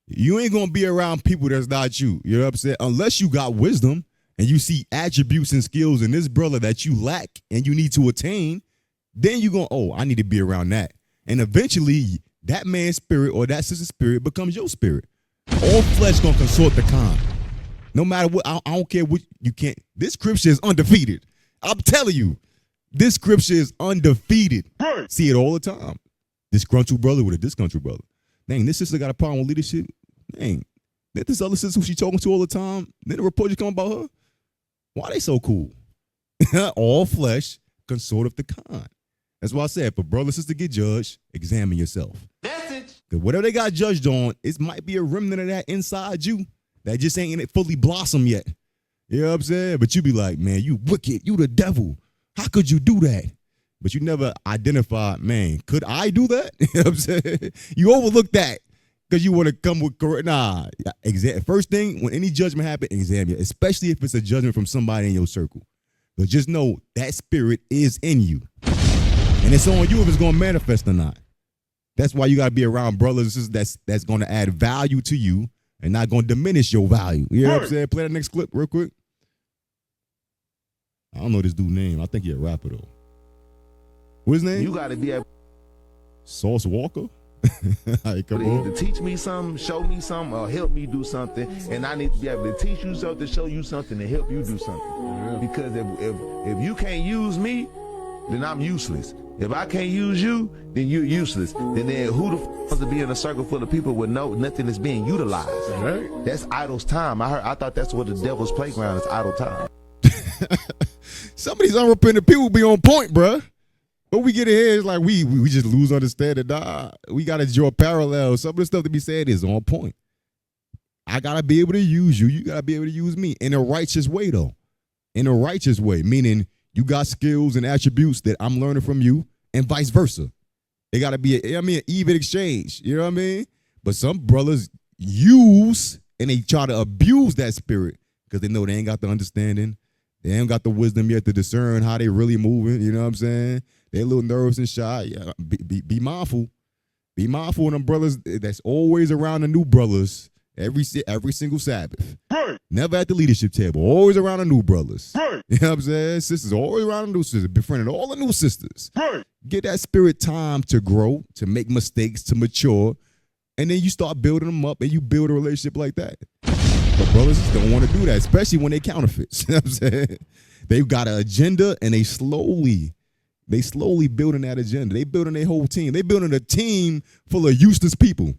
You ain't going to be around people that's not you. You know what I'm saying? Unless you got wisdom and you see attributes and skills in this brother that you lack and you need to attain, then you're going, oh, I need to be around that. And eventually, that man's spirit or that sister's spirit becomes your spirit. All flesh going to consort the kind. No matter what, I don't care what, you can't. This scripture is undefeated. I'm telling you, this scripture is undefeated. Right. See it all the time. Disgruntled brother with a disgruntled brother. Dang, this sister got a problem with leadership. Dang, that this other sister who she talking to all the time, then the report just come about her. Why they so cool? All flesh consort of the kind. That's why I said, for brother and sister get judged, examine yourself. Message. Because whatever they got judged on, it might be a remnant of that inside you that just ain't in it fully blossom yet. You know what I'm saying? But you be like, man, you wicked, you the devil. How could you do that? But you never identified, man, could I do that? You know what I'm saying? You overlook that because you want to come with correct. Nah, first thing, when any judgment happens, examine it, especially if it's a judgment from somebody in your circle. But just know that spirit is in you. And it's on you if it's going to manifest or not. That's why you got to be around brothers and sisters that's going to add value to you and not going to diminish your value. You know what I'm saying? Play that next clip real quick. I don't know this dude's name. I think he's a rapper, though. What's his name? You got to be able Sauce Walker? Right, come on. to teach me something, show me something, or help me do something. And I need to be able to teach you something, show you something, and help you do something. Because if you can't use me, then I'm useless. If I can't use you, then you're useless. Then who the f wants to be in a circle full of people with nothing is being utilized? Right. That's idle time. I thought that's what the devil's playground is, idle time. Some of these unrepentant people be on point, bruh. But we get in here, it's like we just lose understanding. Nah, we got to draw parallels. Some of the stuff to be said is on point. I got to be able to use you. You got to be able to use me in a righteous way, though. In a righteous way, meaning you got skills and attributes that I'm learning from you and vice versa. It got to be an even exchange. You know what I mean? But some brothers use and they try to abuse that spirit because they know they ain't got the understanding. They ain't got the wisdom yet to discern how they really moving. You know what I'm saying? They're a little nervous and shy. Yeah, be mindful. Be mindful of them brothers that's always around the new brothers every single Sabbath. Right. Never at the leadership table. Always around the new brothers. Right. You know what I'm saying? Sisters always around the new sisters. Befriending all the new sisters. Right. Get that spirit time to grow, to make mistakes, to mature. And then you start building them up and you build a relationship like that. But brothers just don't want to do that, especially when they counterfeits. You know what I'm saying? They've got an agenda and they slowly building that agenda. They building their whole team. They building a team full of useless people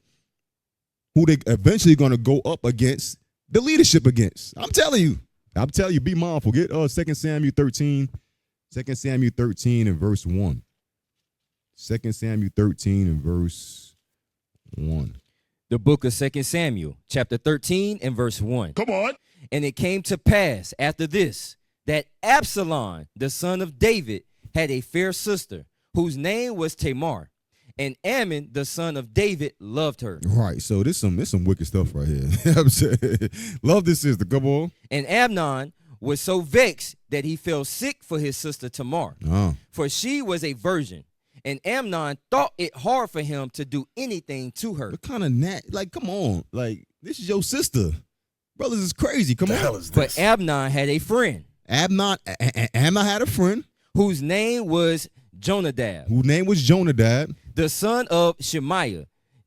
who they eventually going to go up against the leadership against. I'm telling you, be mindful. Get 2 Samuel 13. 2 Samuel 13 and verse 1. 2 Samuel 13 and verse 1. The book of 2 Samuel, chapter 13 and verse 1. Come on. And it came to pass after this that Absalom, the son of David, had a fair sister whose name was Tamar. And Ammon, the son of David, loved her. Right. So this some wicked stuff right here. You know what I'm saying? Love this sister. Come on. And Amnon was so vexed that he fell sick for his sister Tamar. For she was a virgin. And Amnon thought it hard for him to do anything to her. What kind of like, come on. Like, this is your sister. Brothers is crazy. Come on. Hell is this? But Amnon had a friend. Amnon had a friend. Whose name was Jonadab. The son of Shemaiah,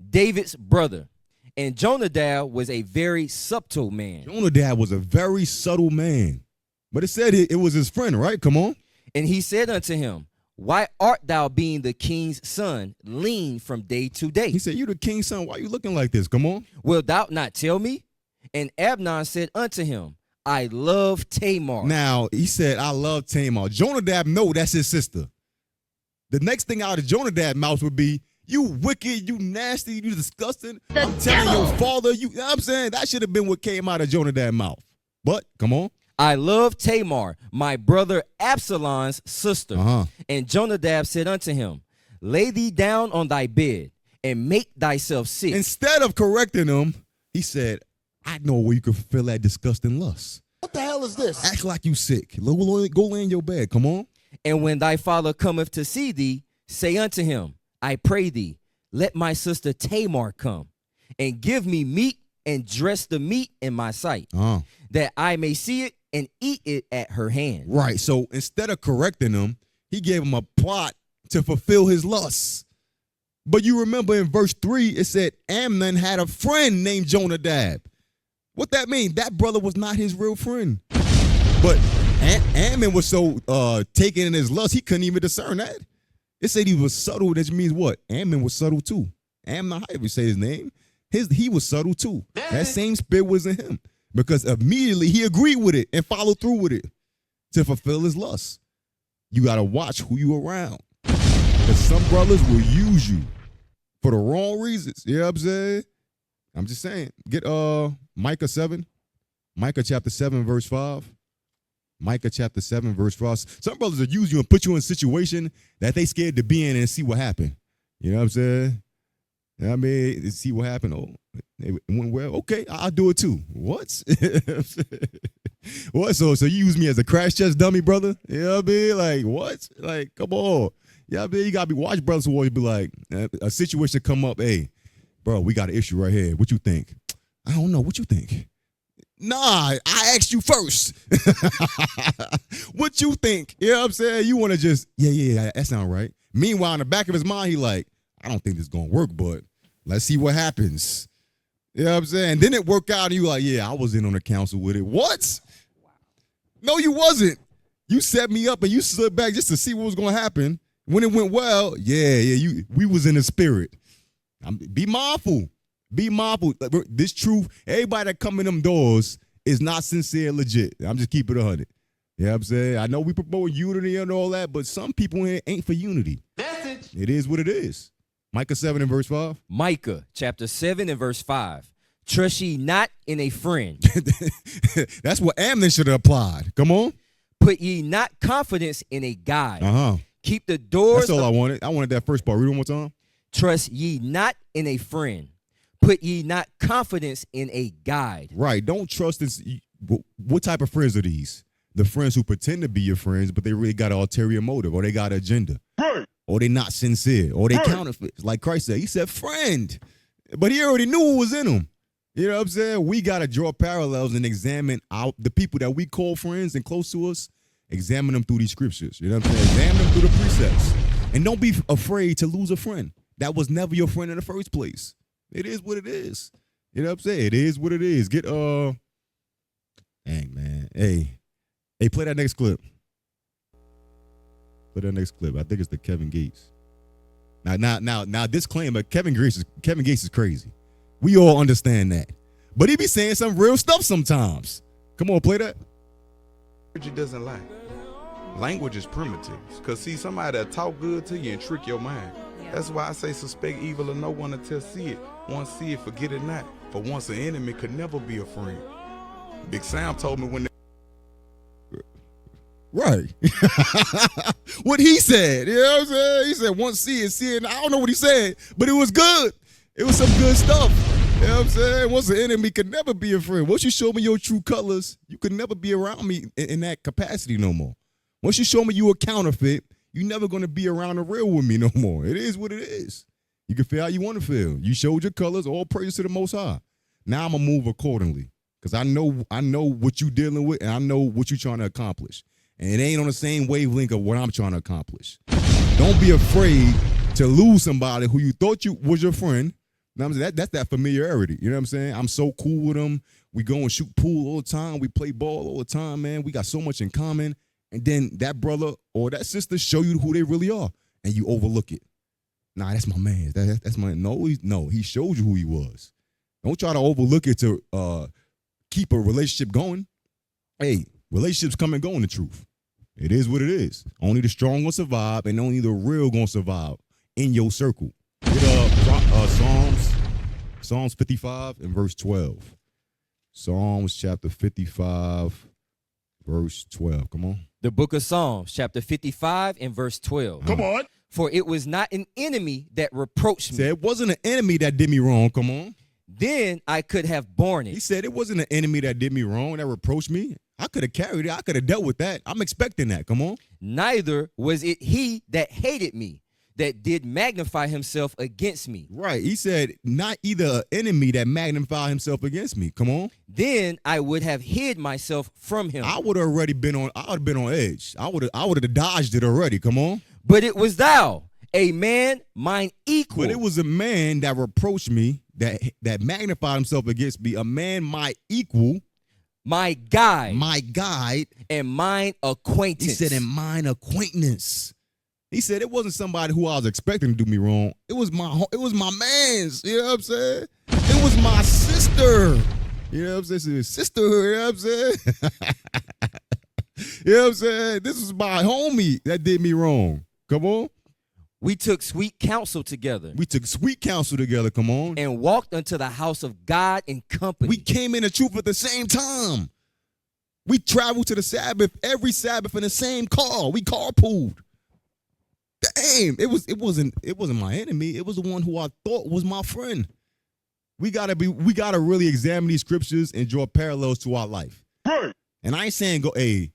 David's brother. And Jonadab was a very subtle man. Jonadab was a very subtle man. But it said it was his friend, right? Come on. And he said unto him, why art thou, being the king's son, lean from day to day? He said, you the king's son. Why you looking like this? Come on. Wilt thou not tell me? And Amnon said unto him, I love Tamar. Now, he said, I love Tamar. Jonadab, no, that's his sister. the next thing out of Jonadab's mouth would be, you wicked, you nasty, you disgusting. I'm telling your father, you know what I'm saying? That should have been what came out of Jonadab's mouth. But, come on. I love Tamar, my brother Absalom's sister. And Jonadab said unto him, lay thee down on thy bed and make thyself sick. Instead of correcting him, he said, I know where you can fulfill that disgusting lust. What the hell is this? Act like you sick. Go lay in your bed. Come on. And when thy father cometh to see thee, say unto him, I pray thee, let my sister Tamar come, and give me meat and dress the meat in my sight, that I may see it and eat it at her hand. Right. So instead of correcting him, he gave him a plot to fulfill his lusts. But you remember in verse 3, it said Amnon had a friend named Jonadab. What that mean? That brother was not his real friend. But Amnon was so taken in his lust, he couldn't even discern that. It said he was subtle. That means what? Amnon was subtle too. Amnon, however you say his name, he was subtle too. That same spirit was in him. Because immediately he agreed with it and followed through with it to fulfill his lust. You got to watch who you around. Because some brothers will use you for the wrong reasons. You know what I'm saying? I'm just saying. Get Micah 7. Micah chapter 7, verse 5. Micah chapter 7, verse 5. Some brothers will use you and put you in a situation that they scared to be in and see what happened. You know what I'm saying? You know what I mean? See what happened. Oh, it went well. Okay, I'll do it too. What? What? So you use me as a crash test dummy, brother? You know what I mean? Like, what? Like, come on. Yeah, you know I mean? You got to be watch brothers who always be like, a situation come up, hey, bro, we got an issue right here. What you think? I don't know. What you think? Nah, I asked you first. What you think? You know what I'm saying? You want to just, yeah, that sound right. Meanwhile, in the back of his mind, he like, I don't think this is going to work, but let's see what happens. You know what I'm saying? And then it worked out, and you like, yeah, I was in on the council with it. What? No, you wasn't. You set me up, and you stood back just to see what was going to happen. When it went well, we was in the spirit. Be mindful. Be mindful. This truth, everybody that come in them doors is not sincere and legit. I'm just keeping it 100. You know what I'm saying? I know we promote unity and all that, but some people here ain't for unity. Message. It is what it is. Micah 7 and verse 5. Micah chapter 7 and verse 5. Trust ye not in a friend. That's what Amnon should have applied. Come on. Put ye not confidence in a guide. Keep the doors. That's all I wanted. I wanted that first part. Read it one more time. Trust ye not in a friend. Put ye not confidence in a guide. Right. Don't trust this. What type of friends are these? The friends who pretend to be your friends, but they really got an ulterior motive, or they got an agenda. Right. Or they not sincere, or they counterfeits. Like Christ said, he said friend. But he already knew what was in them. You know what I'm saying? We got to draw parallels and examine out the people that we call friends and close to us, examine them through these scriptures. You know what I'm saying? Examine them through the precepts. And don't be afraid to lose a friend. That was never your friend in the first place. It is what it is. You know what I'm saying? It is what it is. Get dang man. Hey, play that next clip. Play that next clip. I think it's the Kevin Gates. Now disclaimer, Kevin Gates is crazy. We all understand that. But he be saying some real stuff sometimes. Come on, play that. It doesn't lie. Language is primitive. Because see, somebody that talk good to you and trick your mind. That's why I say suspect evil of no one until see it. Once see it, forget it not. For once an enemy could never be a friend. Big Sam told me when Right. What he said. You know what I'm saying? He said once see it. I don't know what he said, but it was good. It was some good stuff. You know what I'm saying? Once an enemy could never be a friend. Once you show me your true colors, you could never be around me in that capacity no more. Once you show me you a counterfeit, you're never going to be around the real with me no more. It is what it is. You can feel how you want to feel. You showed your colors, all praise to the Most High. Now I'm going to move accordingly because I know what you're dealing with and I know what you're trying to accomplish. And it ain't on the same wavelength of what I'm trying to accomplish. Don't be afraid to lose somebody who you thought was your friend. You know what I'm saying? That's that familiarity. You know what I'm saying? I'm so cool with them. We go and shoot pool all the time. We play ball all the time, man. We got so much in common. And then that brother or that sister show you who they really are, and you overlook it. Nah, that's my man. That's my no. He showed you who he was. Don't try to overlook it to keep a relationship going. Hey, relationships come and go in the truth. It is what it is. Only the strong gonna survive, and only the real gonna survive in your circle. Get Psalms 55 and verse 12. Psalms chapter 55, verse 12. Come on. The book of Psalms, chapter 55 and verse 12. Come on. For it was not an enemy that reproached me. Said it wasn't an enemy that did me wrong. Come on. Then I could have borne He it. said it wasn't an enemy that did me wrong, that reproached me. I could have carried it. I could have dealt with that. I'm expecting that. Come on. Neither was it he that hated me, that did magnify himself against me. Right. He said not either an enemy that magnified himself against me. Come on. Then I would have hid myself from him. I would have already been on. I would have been on edge. I would have dodged it already. Come on. But it was thou, a man mine equal. But it was a man that reproached me, that magnified himself against me. A man my equal, my guide, and mine acquaintance. He said, "And mine acquaintance." He said it wasn't somebody who I was expecting to do me wrong. It was my man's. You know what I'm saying? It was my sister. You know what I'm saying? Sisterhood. You know what I'm saying? You know what I'm saying? This was my homie that did me wrong. Come on. We took sweet counsel together. Come on. And walked unto the house of God in company. We came in the truth at the same time. We traveled to the Sabbath, every Sabbath in the same car. We carpooled. Damn, it wasn't my enemy. It was the one who I thought was my friend. We gotta really examine these scriptures and draw parallels to our life. Right. And I ain't saying go, hey,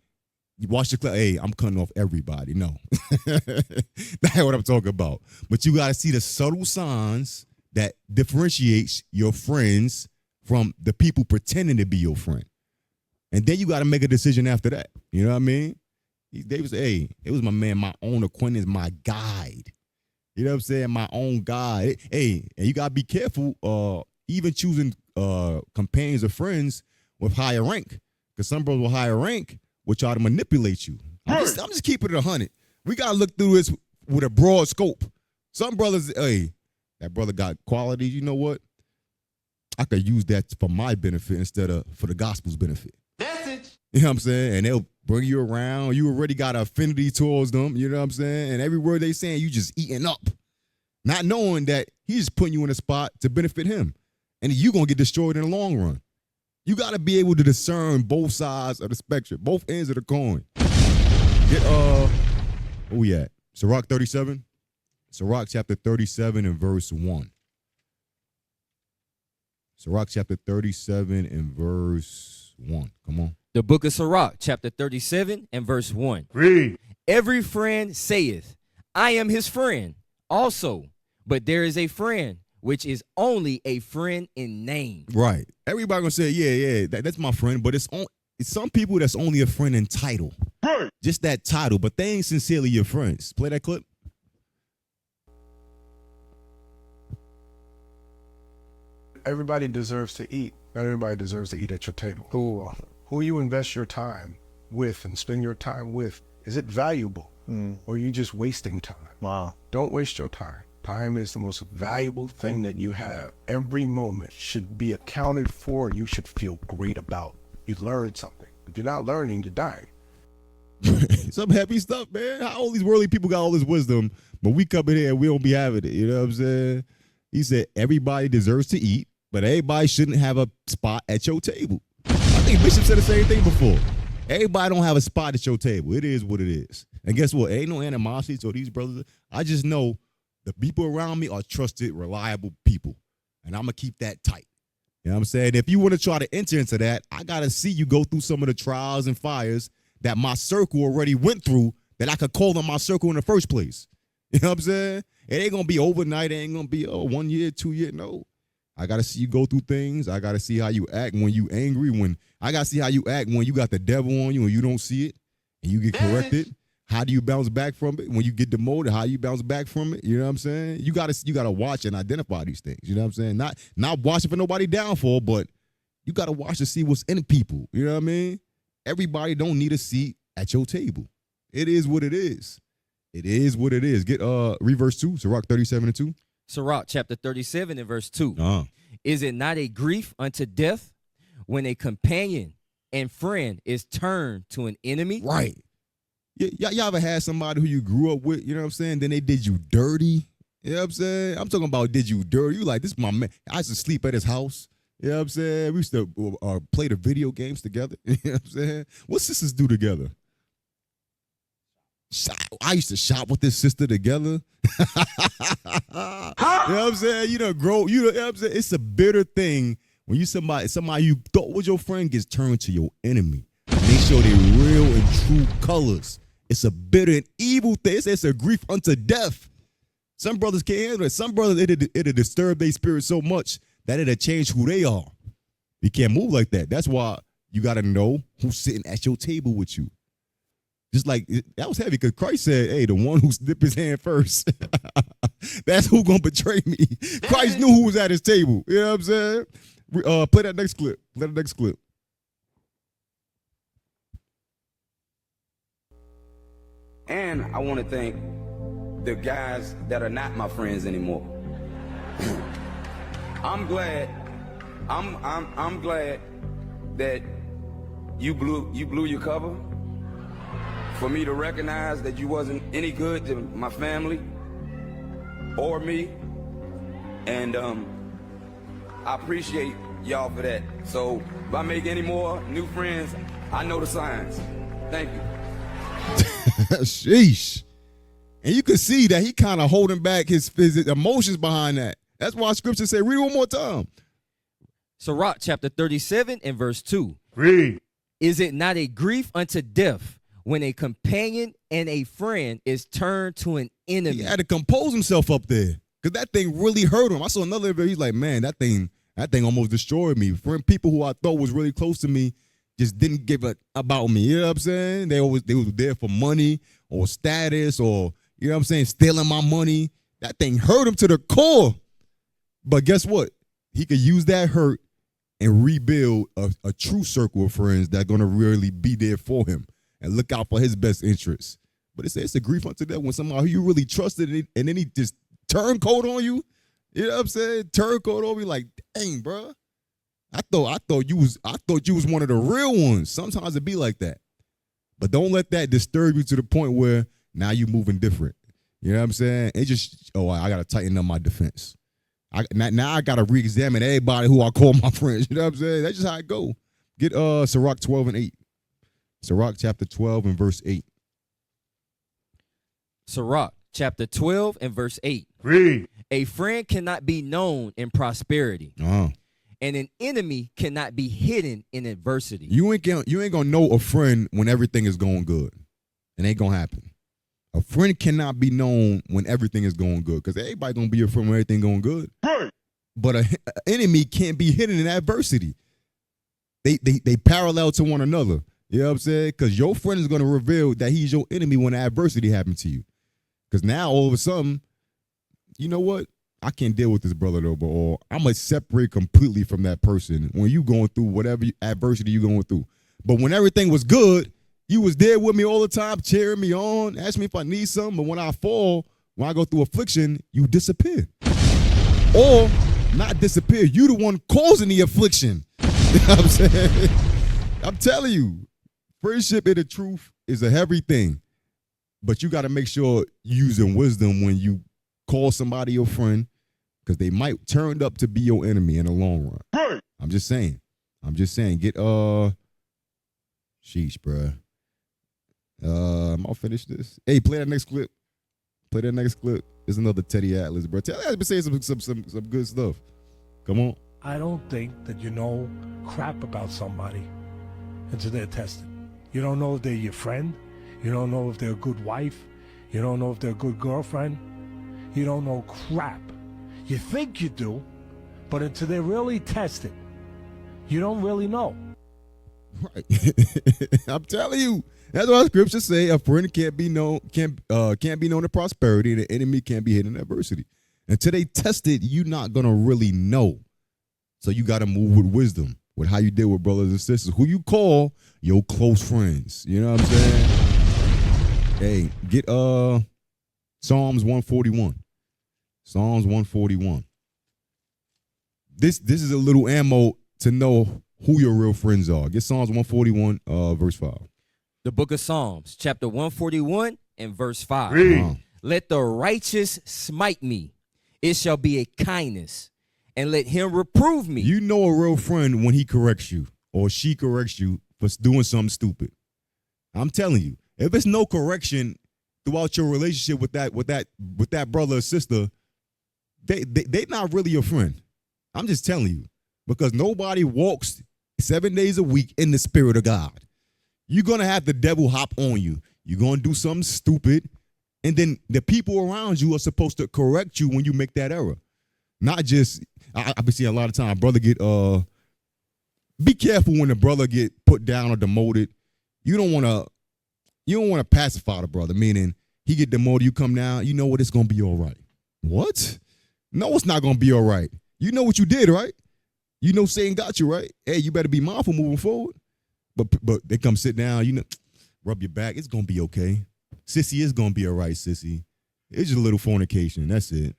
you watch the clip, hey, I'm cutting off everybody. No. That's what I'm talking about. But you gotta see the subtle signs that differentiates your friends from the people pretending to be your friend. And then you gotta make a decision after that. You know what I mean? They was, hey, it was my man, my own acquaintance, my guide. You know what I'm saying? My own guide. Hey, and you gotta be careful, even choosing companions or friends with higher rank. Because some brothers with higher rank will try to manipulate you. I'm just keeping it 100. We gotta look through this with a broad scope. Some brothers, hey, that brother got qualities, you know what? I could use that for my benefit instead of for the gospel's benefit. Message. You know what I'm saying? And they'll bring you around. You already got an affinity towards them. You know what I'm saying? And every word they saying, you just eating up. Not knowing that he's just putting you in a spot to benefit him. And you're going to get destroyed in the long run. You got to be able to discern both sides of the spectrum, both ends of the coin. Get, where we at? Sirach 37? Sirach chapter 37 and verse 1. Sirach chapter 37 and verse 1. Come on. The book of Sirach, chapter 37 and verse 1. Read. Every friend saith, I am his friend also, but there is a friend which is only a friend in name. Right. Everybody gonna say, yeah, that's my friend, but it's some people that's only a friend in title. Right. Just that title, but they ain't sincerely your friends. Play that clip. Everybody deserves to eat. Not everybody deserves to eat at your table. Who you invest your time with and spend your time with, is it valuable? Or are you just wasting time? Wow. Don't waste your time. Time is the most valuable thing that you have. Every moment should be accounted for and you should feel great about. You learned something. If you're not learning, you're dying. Some heavy stuff, man. How all these worldly people got all this wisdom, but we come in here and we don't be having it. You know what I'm saying? He said everybody deserves to eat, but everybody shouldn't have a spot at your table. I think Bishop said the same thing before. Everybody don't have a spot at your table. It is what it is. And guess what? Ain't no animosity to these brothers. I just know the people around me are trusted, reliable people. And I'm going to keep that tight. You know what I'm saying? If you want to try to enter into that, I got to see you go through some of the trials and fires that my circle already went through that I could call them my circle in the first place. You know what I'm saying? It ain't going to be overnight. It ain't going to be 1 year, 2 years. No. I got to see you go through things. I got to see how you act when you angry. I got to see how you act when you got the devil on you and you don't see it and you get corrected. How do you bounce back from it? When you get demoted, how you bounce back from it? You know what I'm saying? You gotta watch and identify these things. You know what I'm saying? Not watching for nobody downfall, but you gotta watch to see what's in people. You know what I mean? Everybody don't need a seat at your table. It is what it is. It is what it is. Get read verse 2, Sirach 37 and 2. Sirach chapter 37 and verse 2. Is it not a grief unto death when a companion and friend is turned to an enemy? Right. Y'all ever had somebody who you grew up with, you know what I'm saying? Then they did you dirty. You know what I'm saying? I'm talking about did you dirty. You like, this is my man. I used to sleep at his house. You know what I'm saying? We used to play the video games together. You know what I'm saying? What sisters do together? I used to shop with this sister together. You know what I'm saying? You know, what I'm saying? It's a bitter thing when you somebody you thought was your friend gets turned to your enemy. And they show their real and true colors. It's a bitter and evil thing. It's a grief unto death. Some brothers can't handle it. Some brothers, it'll disturb their spirit so much that it'll change who they are. You can't move like that. That's why you got to know who's sitting at your table with you. Just like, that was heavy because Christ said, hey, the one who dipped his hand first, that's who going to betray me. Christ knew who was at his table. You know what I'm saying? Play that next clip. Play the next clip. And I want to thank the guys that are not my friends anymore. I'm glad that you blew your cover for me to recognize that you wasn't any good to my family or me. And I appreciate y'all for that. So if I make any more new friends, I know the signs. Thank you. Sheesh. And you can see that he kind of holding back his emotions behind that. That's why scripture say, read it one more time. Sirach chapter 37 and verse 2. Read. Is it not a grief unto death when a companion and a friend is turned to an enemy? He had to compose himself up there because that thing really hurt him. I saw another video. He's like, man, that thing almost destroyed me. Friend, people who I thought was really close to me just didn't give a about me. You know what I'm saying? They was there for money or status or, you know what I'm saying, stealing my money. That thing hurt him to the core. But guess what? He could use that hurt and rebuild a true circle of friends that are going to really be there for him and look out for his best interests. But it's a grief unto death when somebody who you really trusted and then he just turn cold on you. You know what I'm saying? Turn cold on me like, dang, bro. I thought you was one of the real ones. Sometimes it be like that. But don't let that disturb you to the point where now you moving different. You know what I'm saying? It just, I got to tighten up my defense. Now I got to re-examine everybody who I call my friends. You know what I'm saying? That's just how it go. Get Sirach 12 and 8. Sirach chapter 12 and verse 8. Sirach chapter 12 and verse 8. Read. A friend cannot be known in prosperity. And an enemy cannot be hidden in adversity. You ain't gonna know a friend when everything is going good. It ain't gonna happen. A friend cannot be known when everything is going good because everybody gonna be your friend when everything going good. Right. But an enemy can't be hidden in adversity. They parallel to one another. You know what I'm saying? Because your friend is gonna reveal that he's your enemy when adversity happens to you. Because now all of a sudden, you know what? I can't deal with this brother though, or I'm gonna separate completely from that person when you going through whatever adversity you going through. But when everything was good, you was there with me all the time, cheering me on, asking me if I need something. But when I fall, when I go through affliction, you disappear. Or not disappear, you the one causing the affliction. You know what I'm saying? I'm telling you, friendship in the truth is a heavy thing. But you got to make sure you're using wisdom when you call somebody your friend, because they might turn up to be your enemy in the long run. Right. I'm just saying. Get sheesh, bruh. I'll finish this. Hey, play that next clip. There's another Teddy Atlas, bro. Teddy Atlas been saying some good stuff. Come on. I don't think that you know crap about somebody until they're tested. You don't know if they're your friend. You don't know if they're a good wife. You don't know if they're a good girlfriend. You don't know crap. You think you do, but until they're really tested, you don't really know. Right. I'm telling you. That's why scriptures say a friend can't be known in prosperity, and the enemy can't be hidden in adversity. Until they tested, you're not gonna really know. So you gotta move with wisdom, with how you deal with brothers and sisters, who you call your close friends. You know what I'm saying? Hey, get Psalms 141. Psalms 141. This is a little ammo to know who your real friends are. Get Psalms 141, verse 5. The book of Psalms, chapter 141 and verse 5. Let the righteous smite me. It shall be a kindness. And let him reprove me. You know a real friend when he corrects you or she corrects you for doing something stupid. I'm telling you, if there's no correction throughout your relationship with that brother or sister, they not really your friend. I'm just telling you, because nobody walks 7 days a week in the spirit of God. You're gonna have the devil hop on you. You're gonna do something stupid, and then the people around you are supposed to correct you when you make that error. Not just I've been seeing a lot of time brother get be careful when the brother get put down or demoted. You don't wanna pacify the brother, meaning he get demoted, you come down, you know what, it's gonna be all right. What? No, it's not gonna be all right. You know what you did, right? You know Satan got you, right? Hey, you better be mindful moving forward. But they come sit down, you know, rub your back, it's gonna be okay. Sissy, it's gonna be all right, sissy. It's just a little fornication, that's it.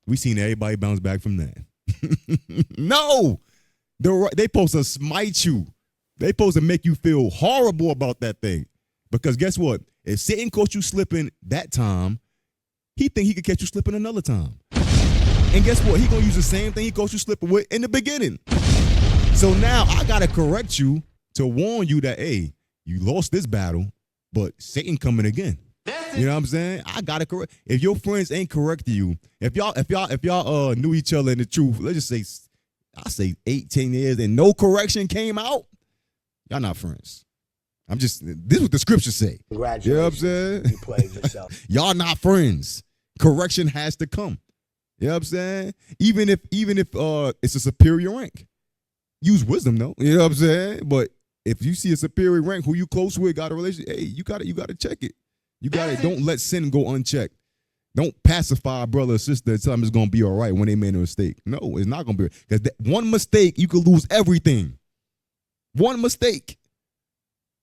We seen everybody bounce back from that. No, they supposed to smite you. They supposed to make you feel horrible about that thing. Because guess what? If Satan caught you slipping that time, he think he could catch you slipping another time. And guess what? He gonna use the same thing he caught you slipping with in the beginning. So now I gotta correct you to warn you that, hey, you lost this battle, but Satan coming again. You know what I'm saying? I gotta correct. If your friends ain't correcting you, if y'all knew each other in the truth, let's just say, I say 8-10 years and no correction came out, y'all not friends. This is what the scriptures say. Congratulations. You know what I'm saying? You played yourself. Y'all not friends. Correction has to come. You know what I'm saying? Even if it's a superior rank. Use wisdom though. You know what I'm saying? But if you see a superior rank who you close with, got a relationship, hey, you gotta check it. You gotta don't let sin go unchecked. Don't pacify a brother or sister and tell them it's gonna be all right when they made a mistake. No, it's not gonna be, because one mistake, you could lose everything. One mistake.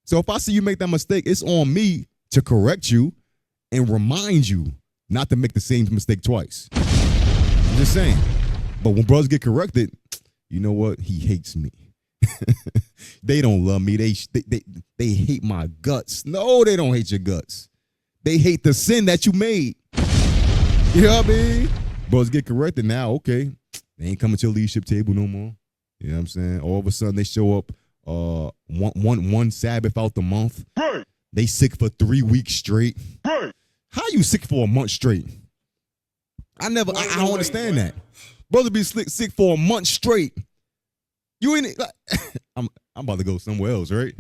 So if I see you make that mistake, it's on me to correct you and remind you not to make the same mistake twice. I'm just saying. But when brothers get corrected, you know what? He hates me. They don't love me. They hate my guts. No, they don't hate your guts. They hate the sin that you made. You know what I mean? Brothers get corrected now, okay. They ain't coming to the leadership table no more. You know what I'm saying? All of a sudden they show up one Sabbath out the month. Right. They sick for 3 weeks straight. Right. How you sick for a month straight? I don't understand that. Brother be sick for a month straight. You ain't I'm about to go somewhere else, right?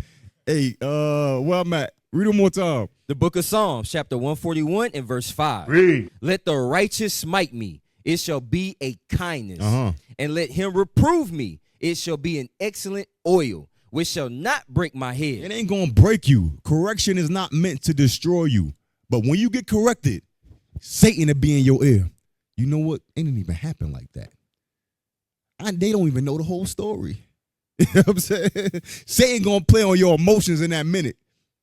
Hey, where I'm at. Read it one more time. The book of Psalms, chapter 141 and verse 5. Read. Let the righteous smite me. It shall be a kindness. And let him reprove me. It shall be an excellent oil, which shall not break my head. It ain't gonna break you. Correction is not meant to destroy you. But when you get corrected, Satan will be in your ear. You know what? It didn't even happen like that. They don't even know the whole story. You know what I'm saying? Satan gonna play on your emotions in that minute.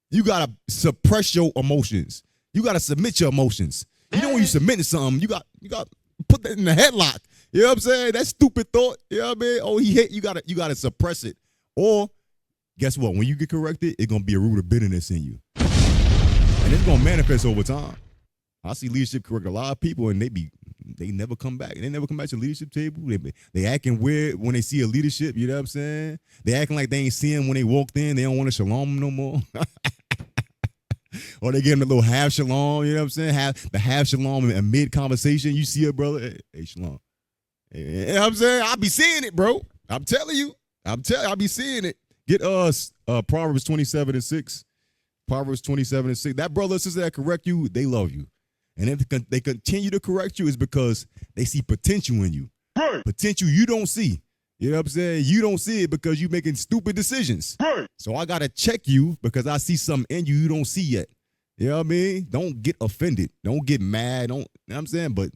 You gotta suppress your emotions. You gotta submit your emotions. You know when you submit to something, you got put that in the headlock. You know what I'm saying? That stupid thought. You know what I mean? Oh, he hate you. Gotta suppress it. Or guess what? When you get corrected, it's gonna be a root of bitterness in you, and it's gonna manifest over time. I see leadership correct a lot of people, and they never come back. They never come back to the leadership table. They acting weird when they see a leadership. You know what I'm saying? They acting like they ain't see him when they walked in. They don't want to shalom no more. Or they give them a little half shalom. You know what I'm saying? Half shalom in mid conversation. You see a brother, hey shalom. You know what I'm saying? I be seeing it, bro. I'm telling you. I be seeing it. Get us Proverbs 27:6. Proverbs 27:6. That brother or sister that correct you, they love you. And if they continue to correct you, it's because they see potential in you. Right. Potential you don't see. You know what I'm saying? You don't see it because you're making stupid decisions. Right. So I got to check you because I see something in you don't see yet. You know what I mean? Don't get offended. Don't get mad. You know what I'm saying? But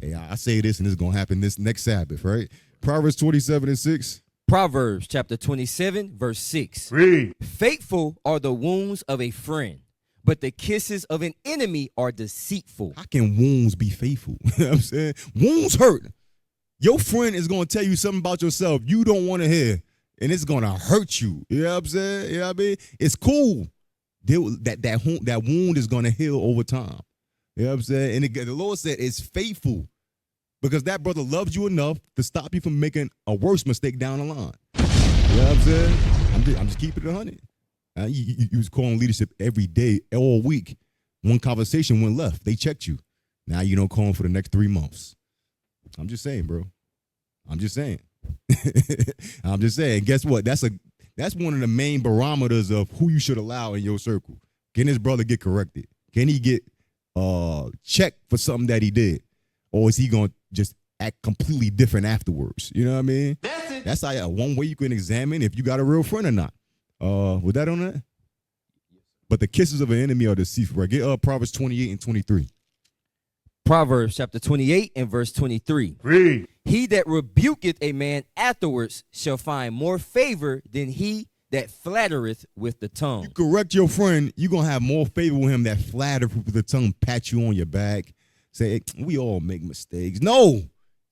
hey, I say this and it's going to happen this next Sabbath, right? Proverbs 27:6. Proverbs chapter 27, verse 6. Read. Faithful are the wounds of a friend, but the kisses of an enemy are deceitful. How can wounds be faithful? You know what I'm saying? Wounds hurt. Your friend is going to tell you something about yourself you don't want to hear, and it's going to hurt you. You know what I'm saying? You know what I mean? It's cool. that wound is going to heal over time. You know what I'm saying? And the Lord said it's faithful because that brother loves you enough to stop you from making a worse mistake down the line. You know what I'm saying? I'm just keeping it 100. You was calling leadership every day, all week. One conversation went left. They checked you. Now you don't call them for the next 3 months. I'm just saying, bro. I'm just saying. I'm just saying. Guess what? That's one of the main barometers of who you should allow in your circle. Can this brother get corrected? Can he get checked for something that he did? Or is he going to just act completely different afterwards? You know what I mean? That's how one way you can examine if you got a real friend or not. Was that on that? But the kisses of an enemy are deceitful. Right? Get Proverbs 28 and 23. Proverbs chapter 28 and verse 23. Read. He that rebuketh a man afterwards shall find more favor than he that flattereth with the tongue. You correct your friend, you're going to have more favor with him that flattereth with the tongue, pat you on your back, say, hey, we all make mistakes. No,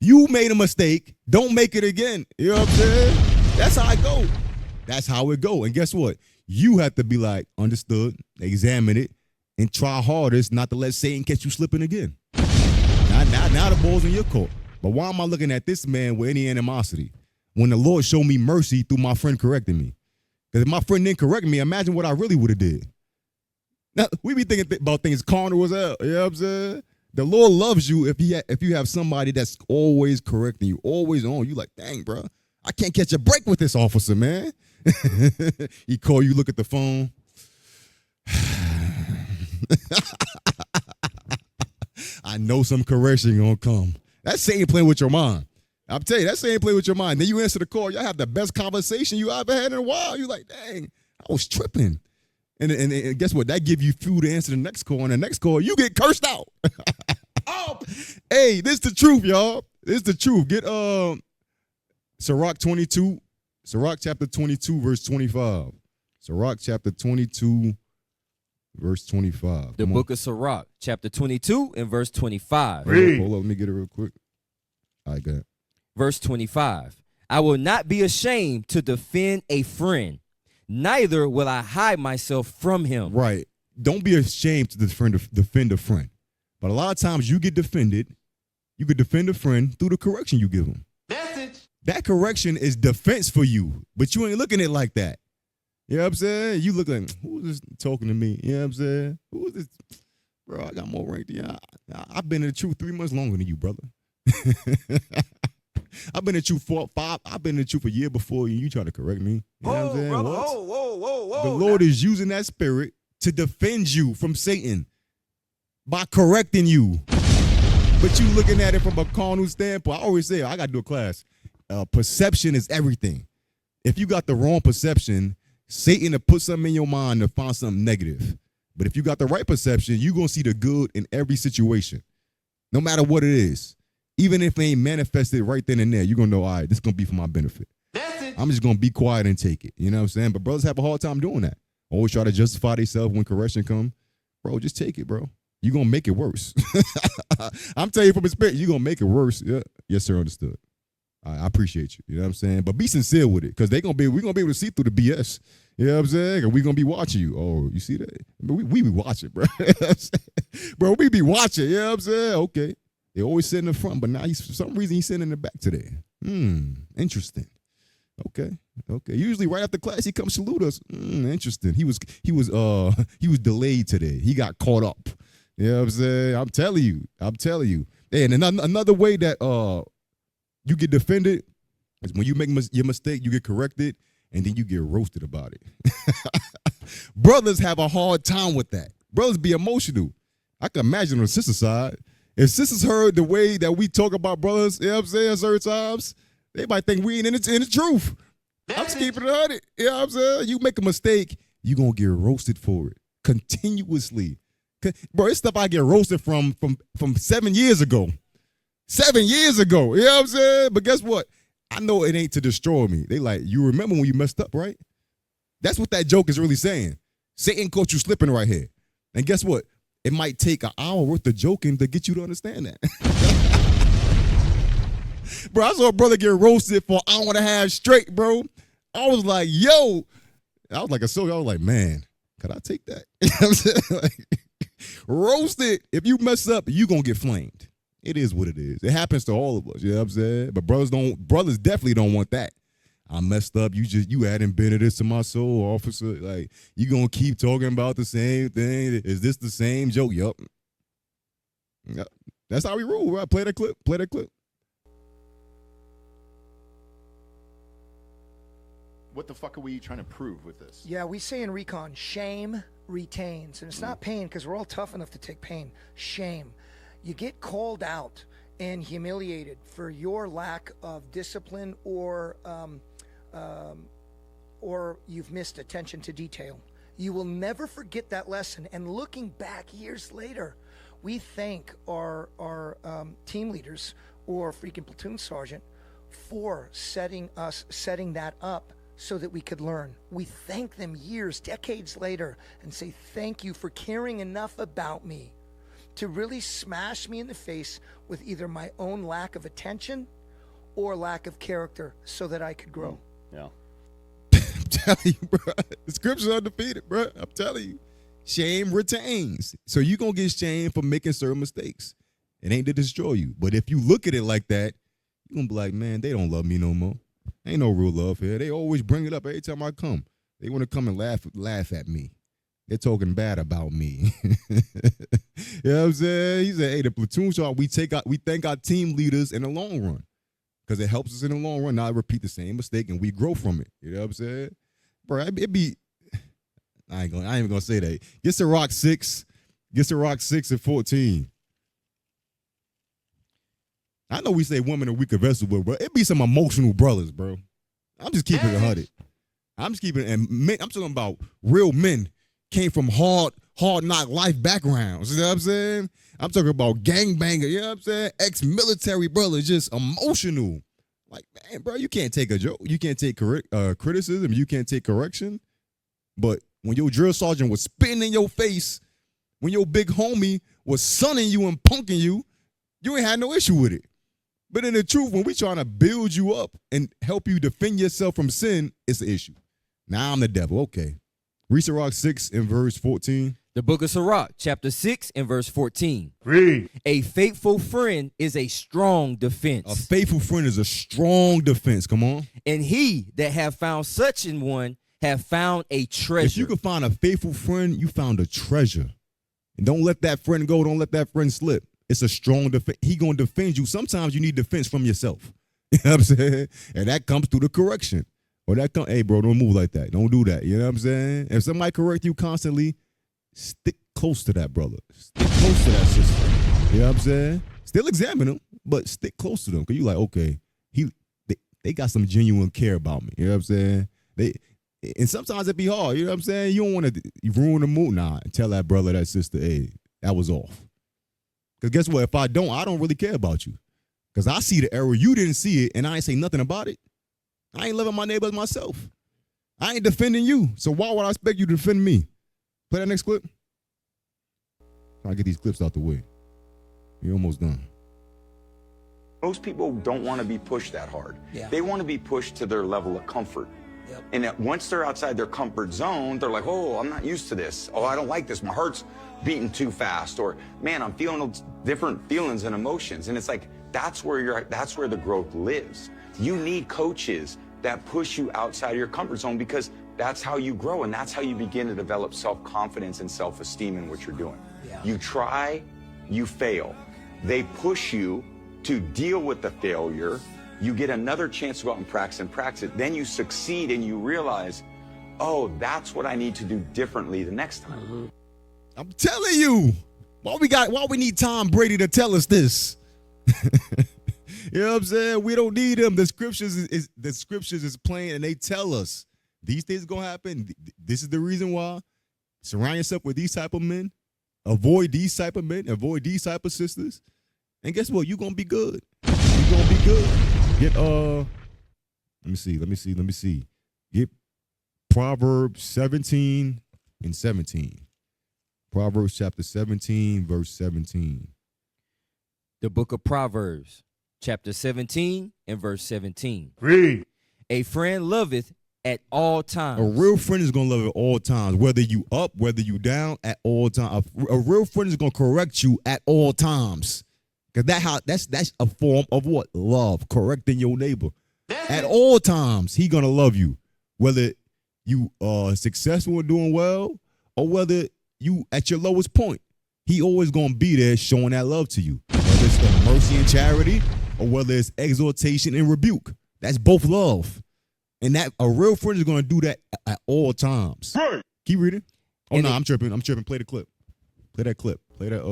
you made a mistake. Don't make it again. You know what I'm saying? That's how it go. That's how it go. And guess what? You have to be like, understood, examine it, and try hardest not to let Satan catch you slipping again. Now the ball's in your court. But why am I looking at this man with any animosity when the Lord showed me mercy through my friend correcting me? Because if my friend didn't correct me, imagine what I really would have did. Now, we be thinking about things carnal as hell. You know what I'm saying? The Lord loves you if you have somebody that's always correcting you, always on. You like, dang, bro, I can't catch a break with this officer, man. He call you, look at the phone. I know some correction gonna come. That Satan playing with your mind. I'm telling you, that Satan playing with your mind. Then you answer the call. Y'all have the best conversation you ever had in a while. You like, dang, I was tripping. And guess what? That give you fuel to answer the next call. And the next call, you get cursed out. Oh, hey, this the truth, y'all. This the truth. Get Sirach 22. Sirach chapter 22, verse 25. Sirach chapter 22, verse 25. The book of Sirach, chapter 22 and verse 25. Hold up, let me get it real quick. All right, go ahead. Verse 25. I will not be ashamed to defend a friend, neither will I hide myself from him. Right. Don't be ashamed to defend a friend. But a lot of times you get defended. You could defend a friend through the correction you give them. That correction is defense for you, but you ain't looking at it like that. You know what I'm saying? You look like, who is this talking to me? You know what I'm saying? Who is this? Bro, I got more rank than you. I've been in the truth 3 months longer than you, brother. I've been in the truth I've been in the truth a year before you. You try to correct me. You know what I'm saying? Brother, What? whoa. The Lord is using that spirit to defend you from Satan by correcting you. But you looking at it from a carnal standpoint. I always say, I got to do a class. Perception is everything. If you got the wrong perception, Satan will put something in your mind to find something negative. But if you got the right perception, you're going to see the good in every situation, no matter what it is. Even if it ain't manifested right then and there, you're going to know, all right, this is going to be for my benefit. I'm just going to be quiet and take it. You know what I'm saying? But brothers have a hard time doing that. Always try to justify themselves when correction come. Bro, just take it, bro. You're going to make it worse. I'm telling you from experience, you're going to make it worse. Yeah. Yes, sir, understood. I appreciate you. You know what I'm saying? But be sincere with it, because we're going to be able to see through the BS. You know what I'm saying? And we're going to be watching you. Oh, you see that? We be watching, bro. Bro, we be watching. You know what I'm saying? Okay. They always sit in the front, but now for some reason he's sitting in the back today. Interesting. Okay. Usually right after class he comes salute us. Interesting. He was delayed today. He got caught up. You know what I'm saying? I'm telling you. And another way that you get defended is when you make your mistake, you get corrected, and then you get roasted about it. Brothers have a hard time with that. Brothers be emotional. I can imagine on the sister side. If sisters heard the way that we talk about brothers, you know what I'm saying, certain times, they might think we ain't in the truth. I'm just keeping it 100. You know what I'm saying? You make a mistake, you going to get roasted for it continuously. Bro, it's stuff I get roasted from 7 years ago. 7 years ago. You know what I'm saying? But guess what? I know it ain't to destroy me. They like, you remember when you messed up, right? That's what that joke is really saying. Satan caught you slipping right here. And guess what? It might take an hour worth of joking to get you to understand that. Bro, I saw a brother get roasted for an hour and a half straight, bro. I was like, yo. I was like a soldier. I was like, man, Could I take that? You know what I'm saying? Like, roast it. If you mess up, you gonna get flamed. It is what it is. It happens to all of us. You know what I'm saying? But brothers definitely don't want that. I messed up. You hadn't been this to my soul, officer. Like, you gonna keep talking about the same thing? Is this the same joke? Yup. Yep. That's how we rule, right? Play that clip. Play that clip. What the fuck are we trying to prove with this? Yeah, we say in recon, shame retains. And it's not pain, because we're all tough enough to take pain. Shame. You get called out and humiliated for your lack of discipline, or you've missed attention to detail. You will never forget that lesson. And looking back years later, we thank our team leaders or freaking platoon sergeant for setting that up so that we could learn. We thank them years, decades later, and say, thank you for caring enough about me to really smash me in the face with either my own lack of attention or lack of character so that I could grow. Yeah. I'm telling you, bro. The scripture's undefeated, bro. I'm telling you. Shame retains. So you're going to get shamed for making certain mistakes. It ain't to destroy you. But if you look at it like that, you're going to be like, man, they don't love me no more. Ain't no real love here. They always bring it up every time I come. They want to come and laugh at me. They're talking bad about me. You know what I'm saying? He said, hey, the platoon sergeant, we thank our team leaders in the long run, because it helps us in the long run not repeat the same mistake, and we grow from it. You know what I'm saying? Bro, it be, I ain't even gonna say that. Gets to Rock 6 and 14. I know we say women are weaker vessels, but it be some emotional brothers, bro. I'm just keeping it 100. I'm just keeping it, and men, I'm talking about real men came from hard knock life backgrounds. You know what I'm saying? I'm talking about gangbanger, you know what I'm saying? Ex-military brothers, just emotional. Like, man, bro, you can't take a joke. You can't take criticism. You can't take correction. But when your drill sergeant was spitting in your face, when your big homie was sunning you and punking you, you ain't had no issue with it. But in the truth, when we trying to build you up and help you defend yourself from sin, it's an issue. Now I'm the devil. Okay. Read Sirach 6 and verse 14. The book of Sirach, chapter 6 and verse 14. Read. A faithful friend is a strong defense. A faithful friend is a strong defense. Come on. And he that have found such an one have found a treasure. If you can find a faithful friend, you found a treasure. And don't let that friend go. Don't let that friend slip. It's a strong defense. He going to defend you. Sometimes you need defense from yourself. You know what I'm saying? And that comes through the correction. Or hey, bro, don't move like that. Don't do that. You know what I'm saying? If somebody correct you constantly, stick close to that brother. Stick close to that sister. You know what I'm saying? Still examine them, but stick close to them. Because you like, okay, they got some genuine care about me. You know what I'm saying? And sometimes it be hard. You know what I'm saying? You don't want to ruin the mood. Nah, tell that brother, that sister, hey, that was off. Because guess what? If I don't really care about you. Because I see the error. You didn't see it, and I ain't say nothing about it. I ain't loving my neighbors myself. I ain't defending you. So why would I expect you to defend me? Play that next clip. Trying to get these clips out the way. You're almost done. Most people don't want to be pushed that hard. Yeah. They want to be pushed to their level of comfort. Yep. And that once they're outside their comfort zone, they're like, oh, I'm not used to this. Oh, I don't like this. My heart's beating too fast. Or, man, I'm feeling different feelings and emotions. And it's like, that's where the growth lives. You need coaches that push you outside of your comfort zone, because that's how you grow, and that's how you begin to develop self-confidence and self-esteem in what you're doing. Yeah. You try, you fail. They push you to deal with the failure. You get another chance to go out and practice it. Then you succeed and you realize, oh, that's what I need to do differently the next time. Mm-hmm. I'm telling you. Why we need Tom Brady to tell us this? You know what I'm saying? We don't need them. The scriptures is plain, and they tell us these things are gonna happen. This is the reason why. Surround yourself with these type of men. Avoid these type of men. Avoid these type of sisters. And guess what? You're gonna be good. You're gonna be good. Get let me see. Get Proverbs 17 and 17. Proverbs chapter 17, verse 17. The book of Proverbs, chapter 17 and verse 17. Read. A friend loveth at all A times. real friend is gonna love you at all times, whether you up, whether you down, at all times. A real friend is gonna correct you at all times, cause that's a form of what? Love, correcting your neighbor at all times. He gonna love you, whether you are successful and doing well, or whether you at your lowest point. He always gonna be there, showing that love to you, whether it's the mercy and charity, or whether it's exhortation and rebuke. That's both love. And that a real friend is going to do that at all times. Right. Keep reading. Oh, And no, I'm tripping. Play the clip. Play that clip. Play that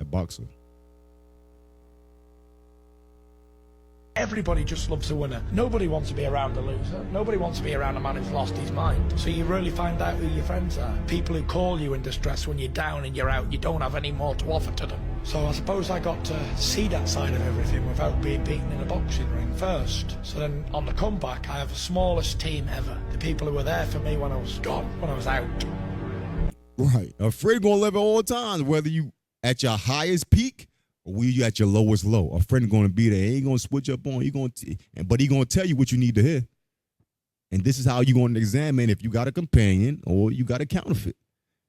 boxer. Everybody just loves a winner. Nobody wants to be around a loser. Nobody wants to be around a man who's lost his mind. So you really find out who your friends are. People who call you in distress when you're down and you're out. You don't have any more to offer to them. So I suppose I got to see that side of everything without being beaten in a boxing ring first. So then on the comeback, I have the smallest team ever. The people who were there for me when I was gone, when I was out. Right. A friend going to live at all times, whether you at your highest peak or when you at your lowest low. A friend going to be there. He ain't going to switch up on. But he going to tell you what you need to hear. And this is how you going to examine if you got a companion or you got a counterfeit.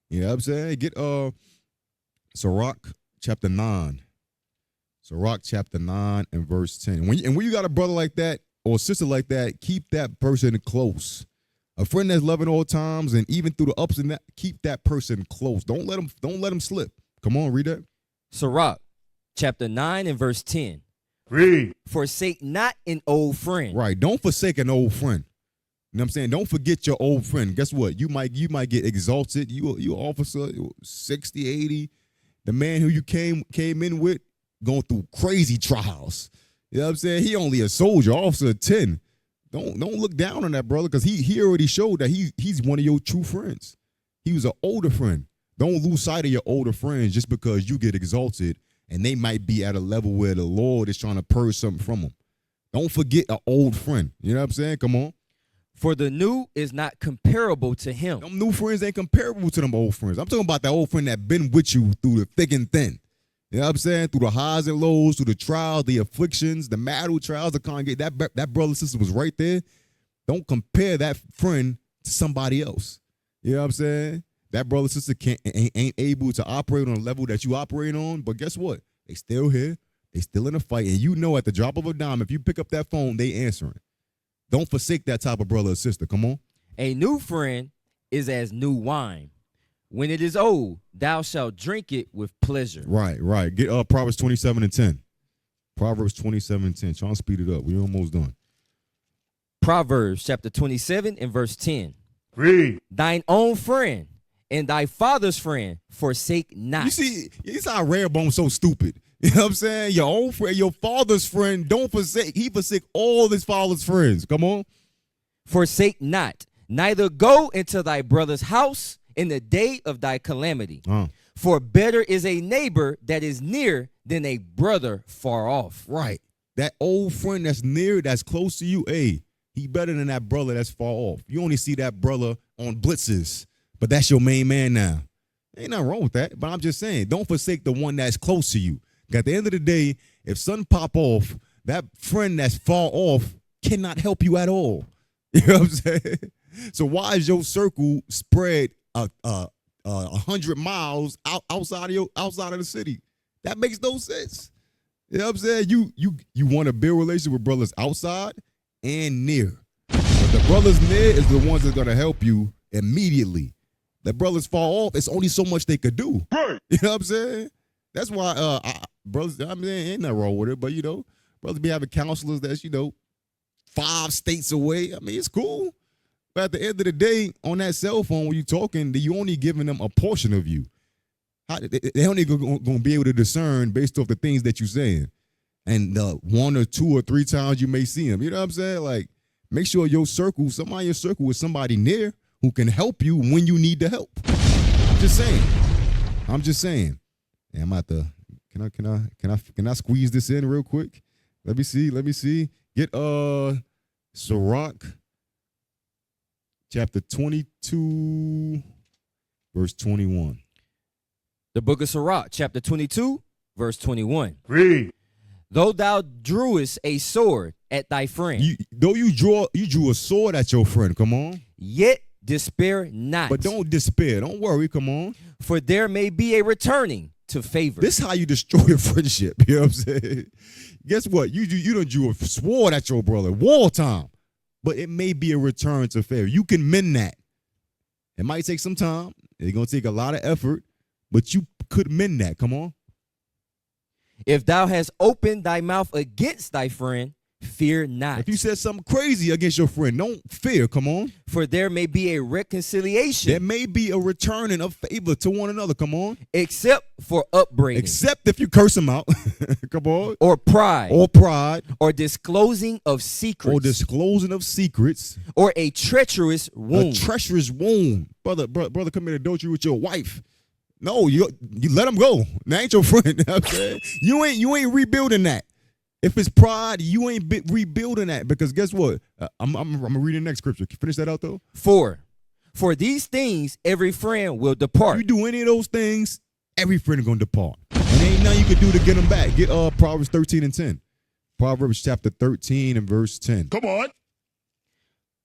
You know what I'm saying? Get Sirach chapter 9. Sirach chapter 9 and verse 10. When you got a brother like that or a sister like that, keep that person close. A friend that's loving all times, and even through the ups and downs, keep that person close. Don't let him slip. Come on, read that. Sirach chapter 9 and verse 10. Read. Forsake not an old friend. Right. Don't forsake an old friend. You know what I'm saying? Don't forget your old friend. Guess what? You might get exalted. You officer 60, 80. The man who you came in with going through crazy trials. You know what I'm saying? He only a soldier, officer 10. Don't look down on that brother, because he already showed that he's one of your true friends. He was an older friend. Don't lose sight of your older friends just because you get exalted and they might be at a level where the Lord is trying to purge something from them. Don't forget an old friend. You know what I'm saying? Come on. For the new is not comparable to him. Them new friends ain't comparable to them old friends. I'm talking about that old friend that been with you through the thick and thin. You know what I'm saying? Through the highs and lows, through the trials, the afflictions, the marital trials, the congregate. That brother and sister was right there. Don't compare that friend to somebody else. You know what I'm saying? That brother and sister ain't able to operate on a level that you operate on. But guess what? They still here. They still in a fight. And you know at the drop of a dime, if you pick up that phone, they answering. Don't forsake that type of brother or sister. Come on. A new friend is as new wine. When it is old, thou shalt drink it with pleasure. Right. Get Proverbs 27 and 10. Proverbs 27 and 10. Try to speed it up. We're almost done. Proverbs chapter 27 and verse 10. Read. Thine own friend and thy father's friend forsake not. You see how Rehoboam's so stupid. You know what I'm saying? Your own friend, your father's friend, don't forsake. He forsake all his father's friends. Come on. Forsake not, neither go into thy brother's house in the day of thy calamity. For better is a neighbor that is near than a brother far off. Right. That old friend that's near, that's close to you, hey, he better than that brother that's far off. You only see that brother on blitzes, but that's your main man now. Ain't nothing wrong with that, but I'm just saying, don't forsake the one that's close to you. At the end of the day, if something pop off, that friend that's far off cannot help you at all. You know what I'm saying? So why is your circle spread 100 miles outside of the city? That makes no sense. You know what I'm saying? You want to build relationship with brothers outside and near. But the brothers near is the ones that are gonna help you immediately. The brothers far off, it's only so much they could do. Right. You know what I'm saying? That's why brothers, I mean, ain't nothing wrong with it, but brothers be having counselors that's 5 states away. I mean, it's cool. But at the end of the day, on that cell phone when you talking, you only giving them a portion of you. They only going to be able to discern based off the things that you're saying. And 1 or 2 or 3 times you may see them. You know what I'm saying? Like, make sure somebody in your circle is somebody near who can help you when you need the help. I'm just saying. And I'm about to, can I squeeze this in real quick? Let me see. Get Sirach chapter 22, verse 21. The book of Sirach, chapter 22, verse 21. Read. Though thou drewest a sword at thy friend, Though you drew a sword at your friend, come on. yet despair not. But don't despair. Don't worry, come on. For there may be a returning to favor. This is how you destroy a friendship. You know what I'm saying? Guess what? You done drew a sword at your brother. Wartime. But it may be a return to favor. You can mend that. It might take some time. It's going to take a lot of effort. But you could mend that. Come on. If thou hast opened thy mouth against thy friend, fear not. If you said something crazy against your friend, don't fear. Come on. For there may be a reconciliation. There may be a returning of favor to one another. Come on. Except for upbraiding. Except if you curse them out. Come on. Or pride. Or pride. Or disclosing of secrets. Or disclosing of secrets. Or a treacherous wound. A treacherous wound. Brother committed adultery with your wife. No, you let him go. That ain't your friend. You know what I'm saying? You ain't rebuilding that. If it's pride, you ain't rebuilding that, because guess what? I'm gonna read the next scripture. Can you finish that out though? For these things every friend will depart. You do any of those things, every friend is gonna depart, and ain't nothing you can do to get them back. Get Proverbs 13 and 10. Proverbs chapter 13 and verse 10. Come on.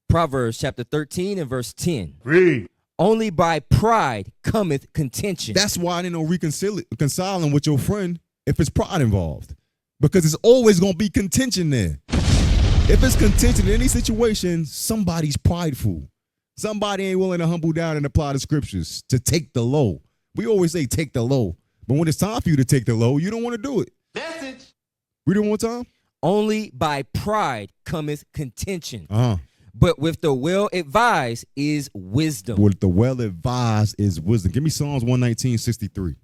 Proverbs chapter 13 and verse 10. Read. Only by pride cometh contention. That's why I didn't know reconciling with your friend if it's pride involved. Because it's always going to be contention there. If it's contention in any situation, somebody's prideful. Somebody ain't willing to humble down and apply the scriptures to take the low. We always say take the low. But when it's time for you to take the low, you don't want to do it. Message. Read it one more time. Only by pride cometh contention. Uh-huh. But with the well-advised is wisdom. With the well-advised is wisdom. Give me Psalms 119:63.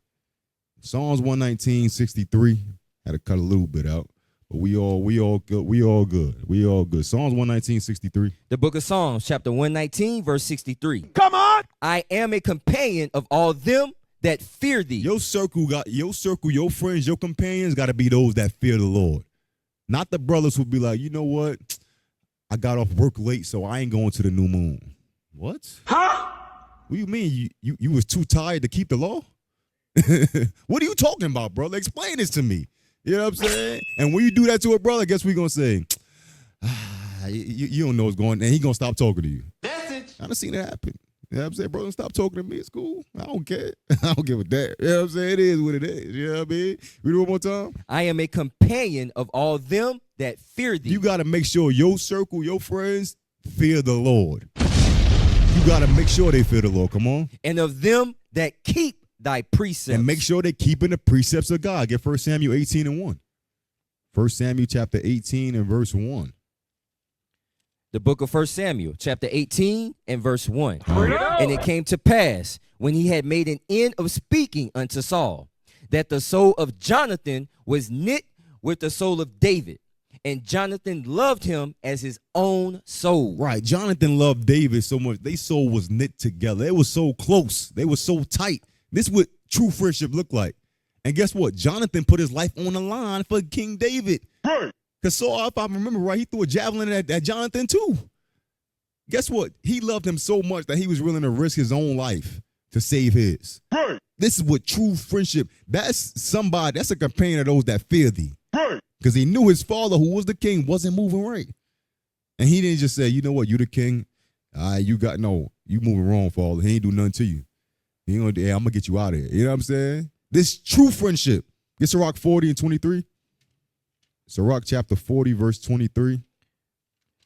Psalms 119:63. Had to cut a little bit out, but we all good. We all good. Psalms 119:63. The book of Psalms, chapter 119, verse 63. Come on. I am a companion of all them that fear thee. Your circle, your friends, your companions got to be those that fear the Lord. Not the brothers who be like, you know what? I got off work late, so I ain't going to the new moon. What? Huh? What do you mean? You was too tired to keep the law? What are you talking about, brother? Explain this to me. You know what I'm saying? And when you do that to a brother, guess what we going to say? You don't know what's going on. And he going to stop talking to you. Message. I done seen it happen. You know what I'm saying? Brother, stop talking to me. It's cool. I don't care. I don't give a damn. You know what I'm saying? It is what it is. You know what I mean? Read it one more time. I am a companion of all them that fear thee. You got to make sure your circle, your friends, fear the Lord. You got to make sure they fear the Lord. Come on. And of them that keep thy precepts. And make sure they're keeping the precepts of God. Get 1 Samuel 18 and 1. 1 Samuel chapter 18 and verse 1. The book of 1 Samuel, chapter 18 and verse 1. And it came to pass, when he had made an end of speaking unto Saul, that the soul of Jonathan was knit with the soul of David, and Jonathan loved him as his own soul. Right. Jonathan loved David so much. Their soul was knit together. They were so close. They were so tight. This is what true friendship looked like. And guess what? Jonathan put his life on the line for King David. Right. Because Saul, if I remember right, he threw a javelin at Jonathan too. Guess what? He loved him so much that he was willing to risk his own life to save his. Right. This is what true friendship, that's somebody, that's a companion of those that fear thee. Right. Because he knew his father, who was the king, wasn't moving right. And he didn't just say, you know what, you the king. You moving wrong, father. He ain't do nothing to you. I'm going to get you out of here. You know what I'm saying? This true friendship. Get Sirach 40 and 23. Sirach chapter 40, verse 23.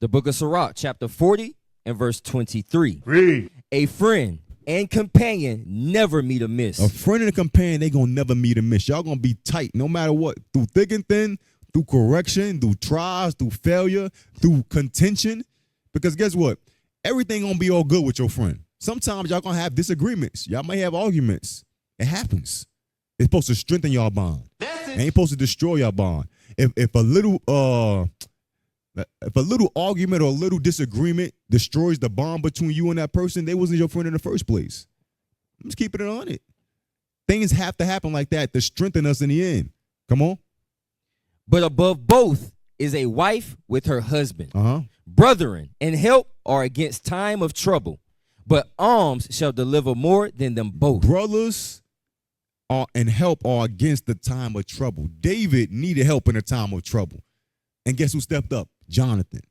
The book of Sirach, chapter 40 and verse 23. Read. A friend and companion never meet amiss. A friend and a companion, they going to never meet amiss. Y'all going to be tight no matter what. Through thick and thin, through correction, through trials, through failure, through contention. Because guess what? Everything going to be all good with your friend. Sometimes y'all going to have disagreements. Y'all may have arguments. It happens. It's supposed to strengthen y'all bond. It ain't supposed to destroy your bond. If a little argument or a little disagreement destroys the bond between you and that person, they wasn't your friend in the first place. I'm just keeping it on it. Things have to happen like that to strengthen us in the end. Come on. But above both is a wife with her husband. Brethren and help are against time of trouble, but alms shall deliver more than them both. Brothers and help are against the time of trouble. David needed help in a time of trouble. And guess who stepped up? Jonathan.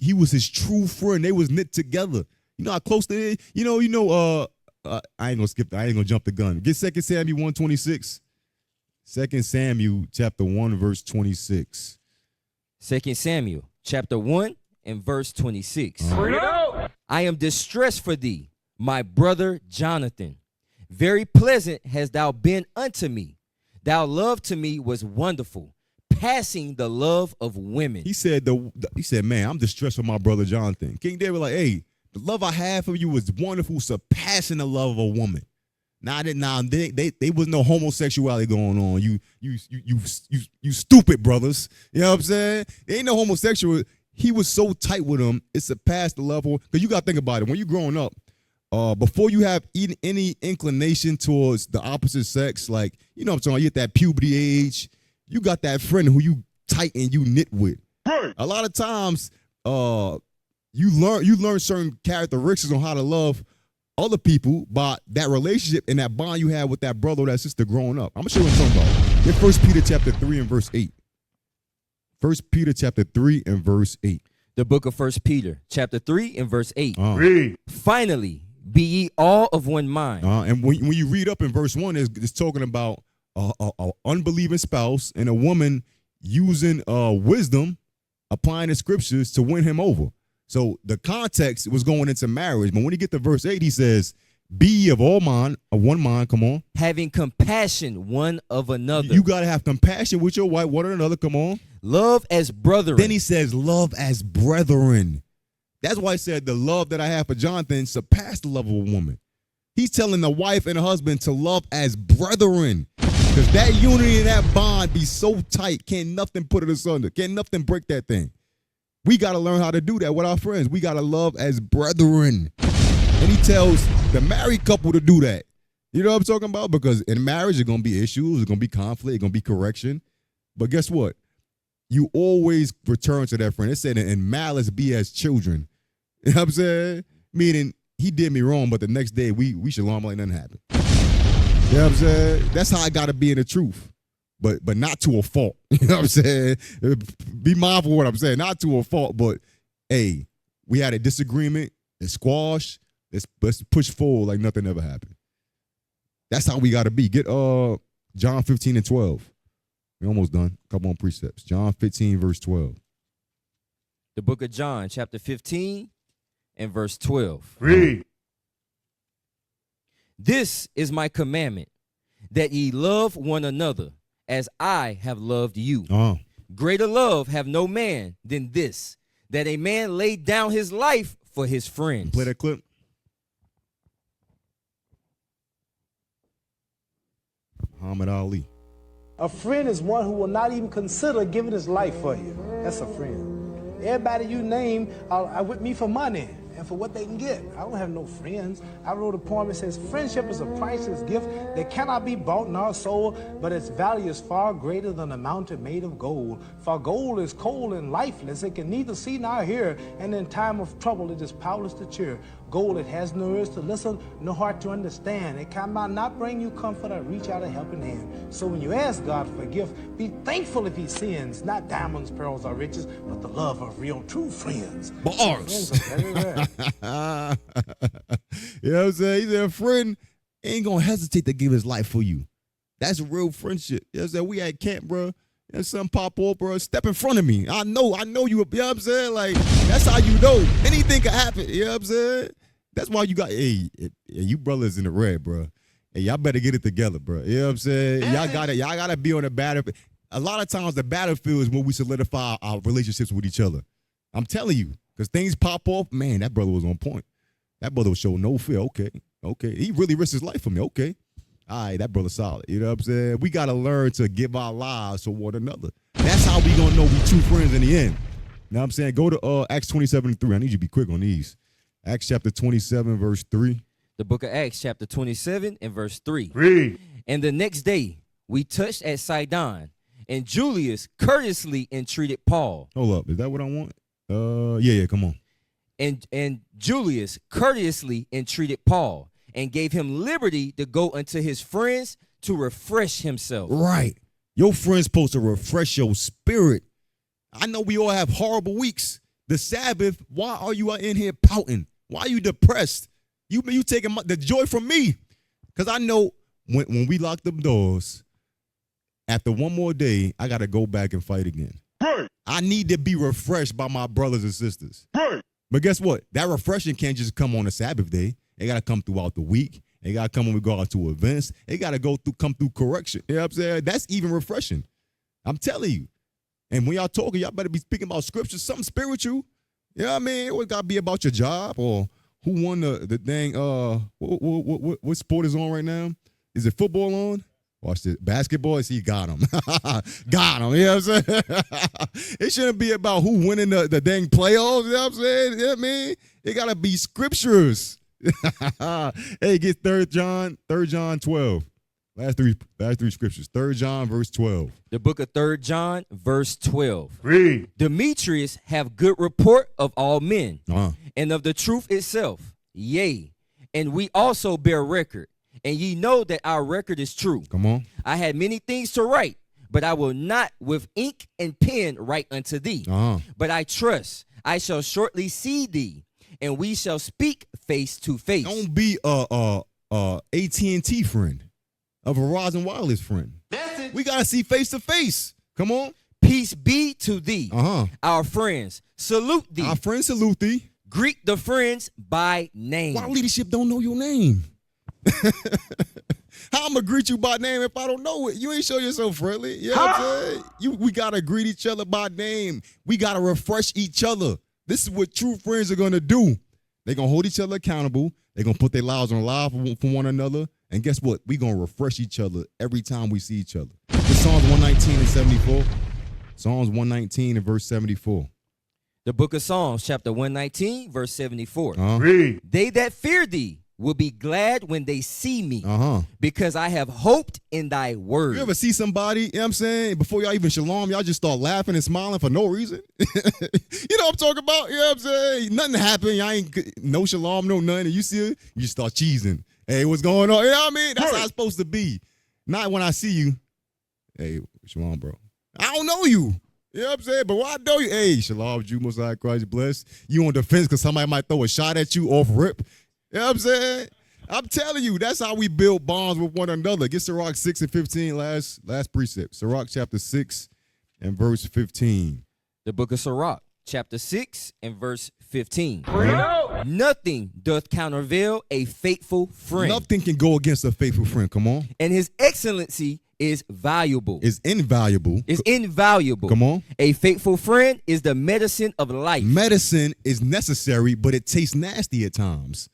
He was his true friend. They was knit together. You know how close they, I ain't gonna skip that. I ain't gonna jump the gun. Get 2 Samuel 1:26. 2 Samuel chapter 1, verse 26. 2 Samuel chapter 1 and verse 26. I am distressed for thee, my brother Jonathan. Very pleasant hast thou been unto me. Thy love to me was wonderful, passing the love of women. He said, man, I'm distressed for my brother Jonathan. King David like, hey, the love I have for you was wonderful, surpassing the love of a woman. There was no homosexuality going on. You stupid brothers. You know what I'm saying? There ain't no homosexual. He was so tight with him, it surpassed the level. Because you got to think about it. When you're growing up, before you have any inclination towards the opposite sex, like, you know what I'm talking about, you at that puberty age, you got that friend who you tight and you knit with. Right. A lot of times, you learn certain characteristics on how to love other people by that relationship and that bond you have with that brother or that sister growing up. I'm going to show you what I'm talking about. Get 1 Peter chapter 3 and verse 8. 1 Peter chapter 3 and verse 8. The book of 1 Peter chapter 3 and verse 8. Finally, be ye all of one mind. And when you read up in verse 1, it's talking about a unbelieving spouse and a woman using wisdom, applying the scriptures to win him over. So the context was going into marriage. But when you get to verse 8, he says, be ye of one mind, come on. Having compassion one of another. You got to have compassion with your wife, one another, come on. Love as brethren. Then he says, love as brethren. That's why he said the love that I have for Jonathan surpassed the love of a woman. He's telling the wife and the husband to love as brethren. Because that unity and that bond be so tight, can't nothing put it asunder. Can't nothing break that thing. We got to learn how to do that with our friends. We got to love as brethren. And he tells the married couple to do that. You know what I'm talking about? Because in marriage, there's going to be issues. There's going to be conflict. There's going to be correction. But guess what? You always return to that friend. It said, in malice be as children. You know what I'm saying? Meaning, he did me wrong, but the next day, we should alarm like nothing happened. You know what I'm saying? That's how I got to be in the truth. But not to a fault. You know what I'm saying? Be mindful of what I'm saying. Not to a fault, but, hey, we had a disagreement. It's squash. Let's push forward like nothing ever happened. That's how we got to be. Get John 15 and 12. We're almost done. Couple on precepts. John 15, verse 12. The book of John, chapter 15 and verse 12. Read. This is my commandment, that ye love one another, as I have loved you. Greater love have no man than this, that a man laid down his life for his friends. Play that clip. Muhammad Ali. A friend is one who will not even consider giving his life for you. That's a friend. Everybody you name are with me for money and for what they can get. I don't have no friends. I wrote a poem that says, friendship is a priceless gift that cannot be bought nor sold, but its value is far greater than a mountain made of gold. For gold is cold and lifeless. It can neither see nor hear, and in time of trouble it is powerless to cheer. Gold, it has no ears to listen, no heart to understand. It cannot not bring you comfort or reach out a helping hand. So when you ask God for a gift, be thankful if he sends, not diamonds, pearls, or riches, but the love of real, true friends. Bars. Friends are very rare. You know what I'm saying? He said, a friend ain't going to hesitate to give his life for you. That's a real friendship. You know what I'm saying? We at camp, bro. And something pop up, bro. Step in front of me. I know you. You know what I'm saying? Like, that's how you know. Anything can happen. You know what I'm saying? That's why you got, hey, you brothers in the red, bro. Hey, y'all better get it together, bro. You know what I'm saying? Y'all got to be on the battlefield. A lot of times the battlefield is when we solidify our relationships with each other. I'm telling you, because things pop off, man, that brother was on point. That brother was showing no fear. Okay. He really risked his life for me. Okay. All right, that brother's solid. You know what I'm saying? We got to learn to give our lives to one another. That's how we going to know we true friends in the end. You know what I'm saying? Go to Acts 27:3. I need you to be quick on these. Acts chapter 27, verse 3. The book of Acts chapter 27 and verse 3. Read. And the next day we touched at Sidon, and Julius courteously entreated Paul. Hold up. Is that what I want? Yeah, come on. And Julius courteously entreated Paul, and gave him liberty to go unto his friends to refresh himself. Right. Your friend's supposed to refresh your spirit. I know we all have horrible weeks. The Sabbath, why are you out in here pouting? Why are you depressed? You taking the joy from me. Because I know when we lock them doors, after one more day, I got to go back and fight again. Right. I need to be refreshed by my brothers and sisters. Right. But guess what? That refreshing can't just come on a Sabbath day. It got to come throughout the week. It got to come when we go out to events. It got to come through correction. You know what I'm saying? That's even refreshing. I'm telling you. And when y'all talking, y'all better be speaking about scripture, something spiritual. You know what I mean? It got to be about your job or who won the thing. What sport is on right now? Is it football on? Watch this. Basketball, see, got him. Got him. You know what I'm saying? It shouldn't be about who winning the dang playoffs. You know what I'm saying? You know what I mean? It got to be scriptures. Hey, get 3 John 12. Last three scriptures. 3 John, verse 12. The book of 3 John, verse 12. Read. Demetrius have good report of all men, Uh-huh. and of the truth itself. Yea, and we also bear record, and ye know that our record is true. Come on. I had many things to write, but I will not with ink and pen write unto thee. Uh-huh. But I trust I shall shortly see thee, and we shall speak face to face. Don't be a AT&T friend, a Verizon Wireless friend. That's it. We gotta see face to face. Come on. Peace be to thee. Uh-huh. Our friends salute thee. Our friends salute thee. Greet the friends by name. Why leadership don't know your name? How I'm gonna greet you by name if I don't know it? You ain't show yourself friendly. You know what I'm saying? We gotta greet each other by name. We gotta refresh each other. This is what true friends are gonna do. They're gonna hold each other accountable. They're gonna put their lives on live for one another. And guess what? We're gonna refresh each other every time we see each other. It's Psalms 119 and 74. Psalms 119 and verse 74. The book of Psalms, chapter 119, verse 74. Read. They that fear thee will be glad when they see me, because I have hoped in thy word. You ever see somebody, you know what I'm saying, before y'all even shalom, y'all just start laughing and smiling for no reason? You know what I'm talking about? You know what I'm saying? Nothing happened. Y'all ain't no shalom, no nothing. And you see it, you just start cheesing. Hey, what's going on? You know what I mean? That's how it's supposed to be. Not when I see you. Hey, shalom, bro. I don't know you. You know what I'm saying? But why I know you? Hey, shalom, Jew, Most High Christ bless. You on defense because somebody might throw a shot at you off rip. You know what I'm saying? I'm telling you, that's how we build bonds with one another. Get Sirach 6 and 15, last precept. Sirach chapter 6 and verse 15. The book of Sirach, chapter 6 and verse 15. Nothing doth countervail a faithful friend. Nothing can go against a faithful friend. Come on. And his excellency is valuable. Is invaluable. Is invaluable. Come on. A faithful friend is the medicine of life. Medicine is necessary, but it tastes nasty at times.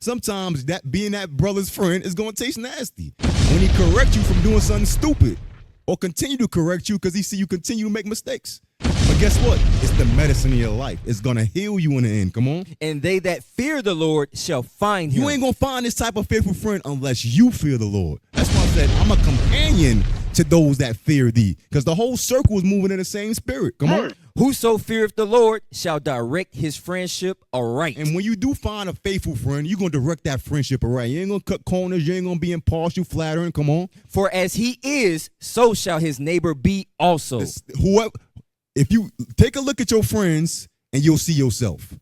Sometimes that being that brother's friend is going to taste nasty. When he corrects you from doing something stupid or continue to correct you because he see you continue to make mistakes. But guess what? It's the medicine of your life. It's going to heal you in the end. Come on. And they that fear the Lord shall find him. You ain't going to find this type of faithful friend unless you fear the Lord. That's why I said I'm a companion to those that fear thee, because the whole circle is moving in the same spirit. Come on. Whoso feareth the Lord shall direct his friendship aright. And when you do find a faithful friend, you're going to direct that friendship aright. You ain't going to cut corners. You ain't going to be impartial, flattering. Come on. For as he is, so shall his neighbor be also. If you take a look at your friends and you'll see yourself.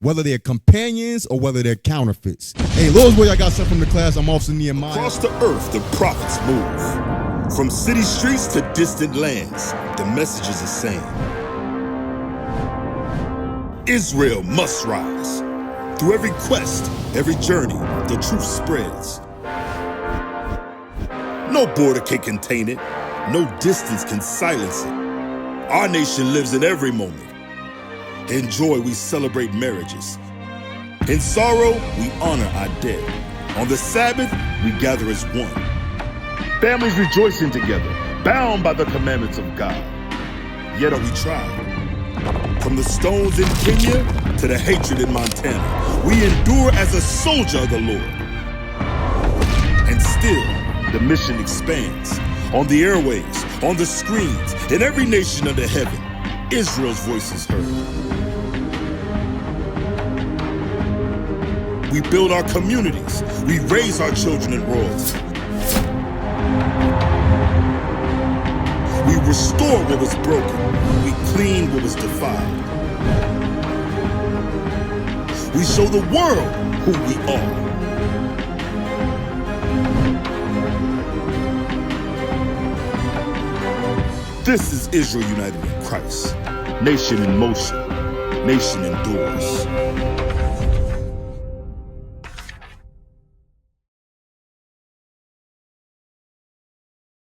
Whether they're companions or whether they're counterfeits. Hey, Lord's Boy, I got something from the class. I'm Officer Nehemiah. Across the earth, the prophets move. From city streets to distant lands, the message is the same. Israel must rise. Through every quest, every journey, the truth spreads. No border can contain it. No distance can silence it. Our nation lives in every moment. In joy, we celebrate marriages. In sorrow, we honor our dead. On the Sabbath, we gather as one. Families rejoicing together, bound by the commandments of God. Yet are we tried. From the stones in Kenya to the hatred in Montana, we endure as a soldier of the Lord. And still, the mission expands. On the airwaves, on the screens, in every nation under heaven, Israel's voice is heard. We build our communities. We raise our children in royalty. We restore what was broken. We clean what was defiled. We show the world who we are. This is Israel united in Christ. Nation in motion. Nation endures.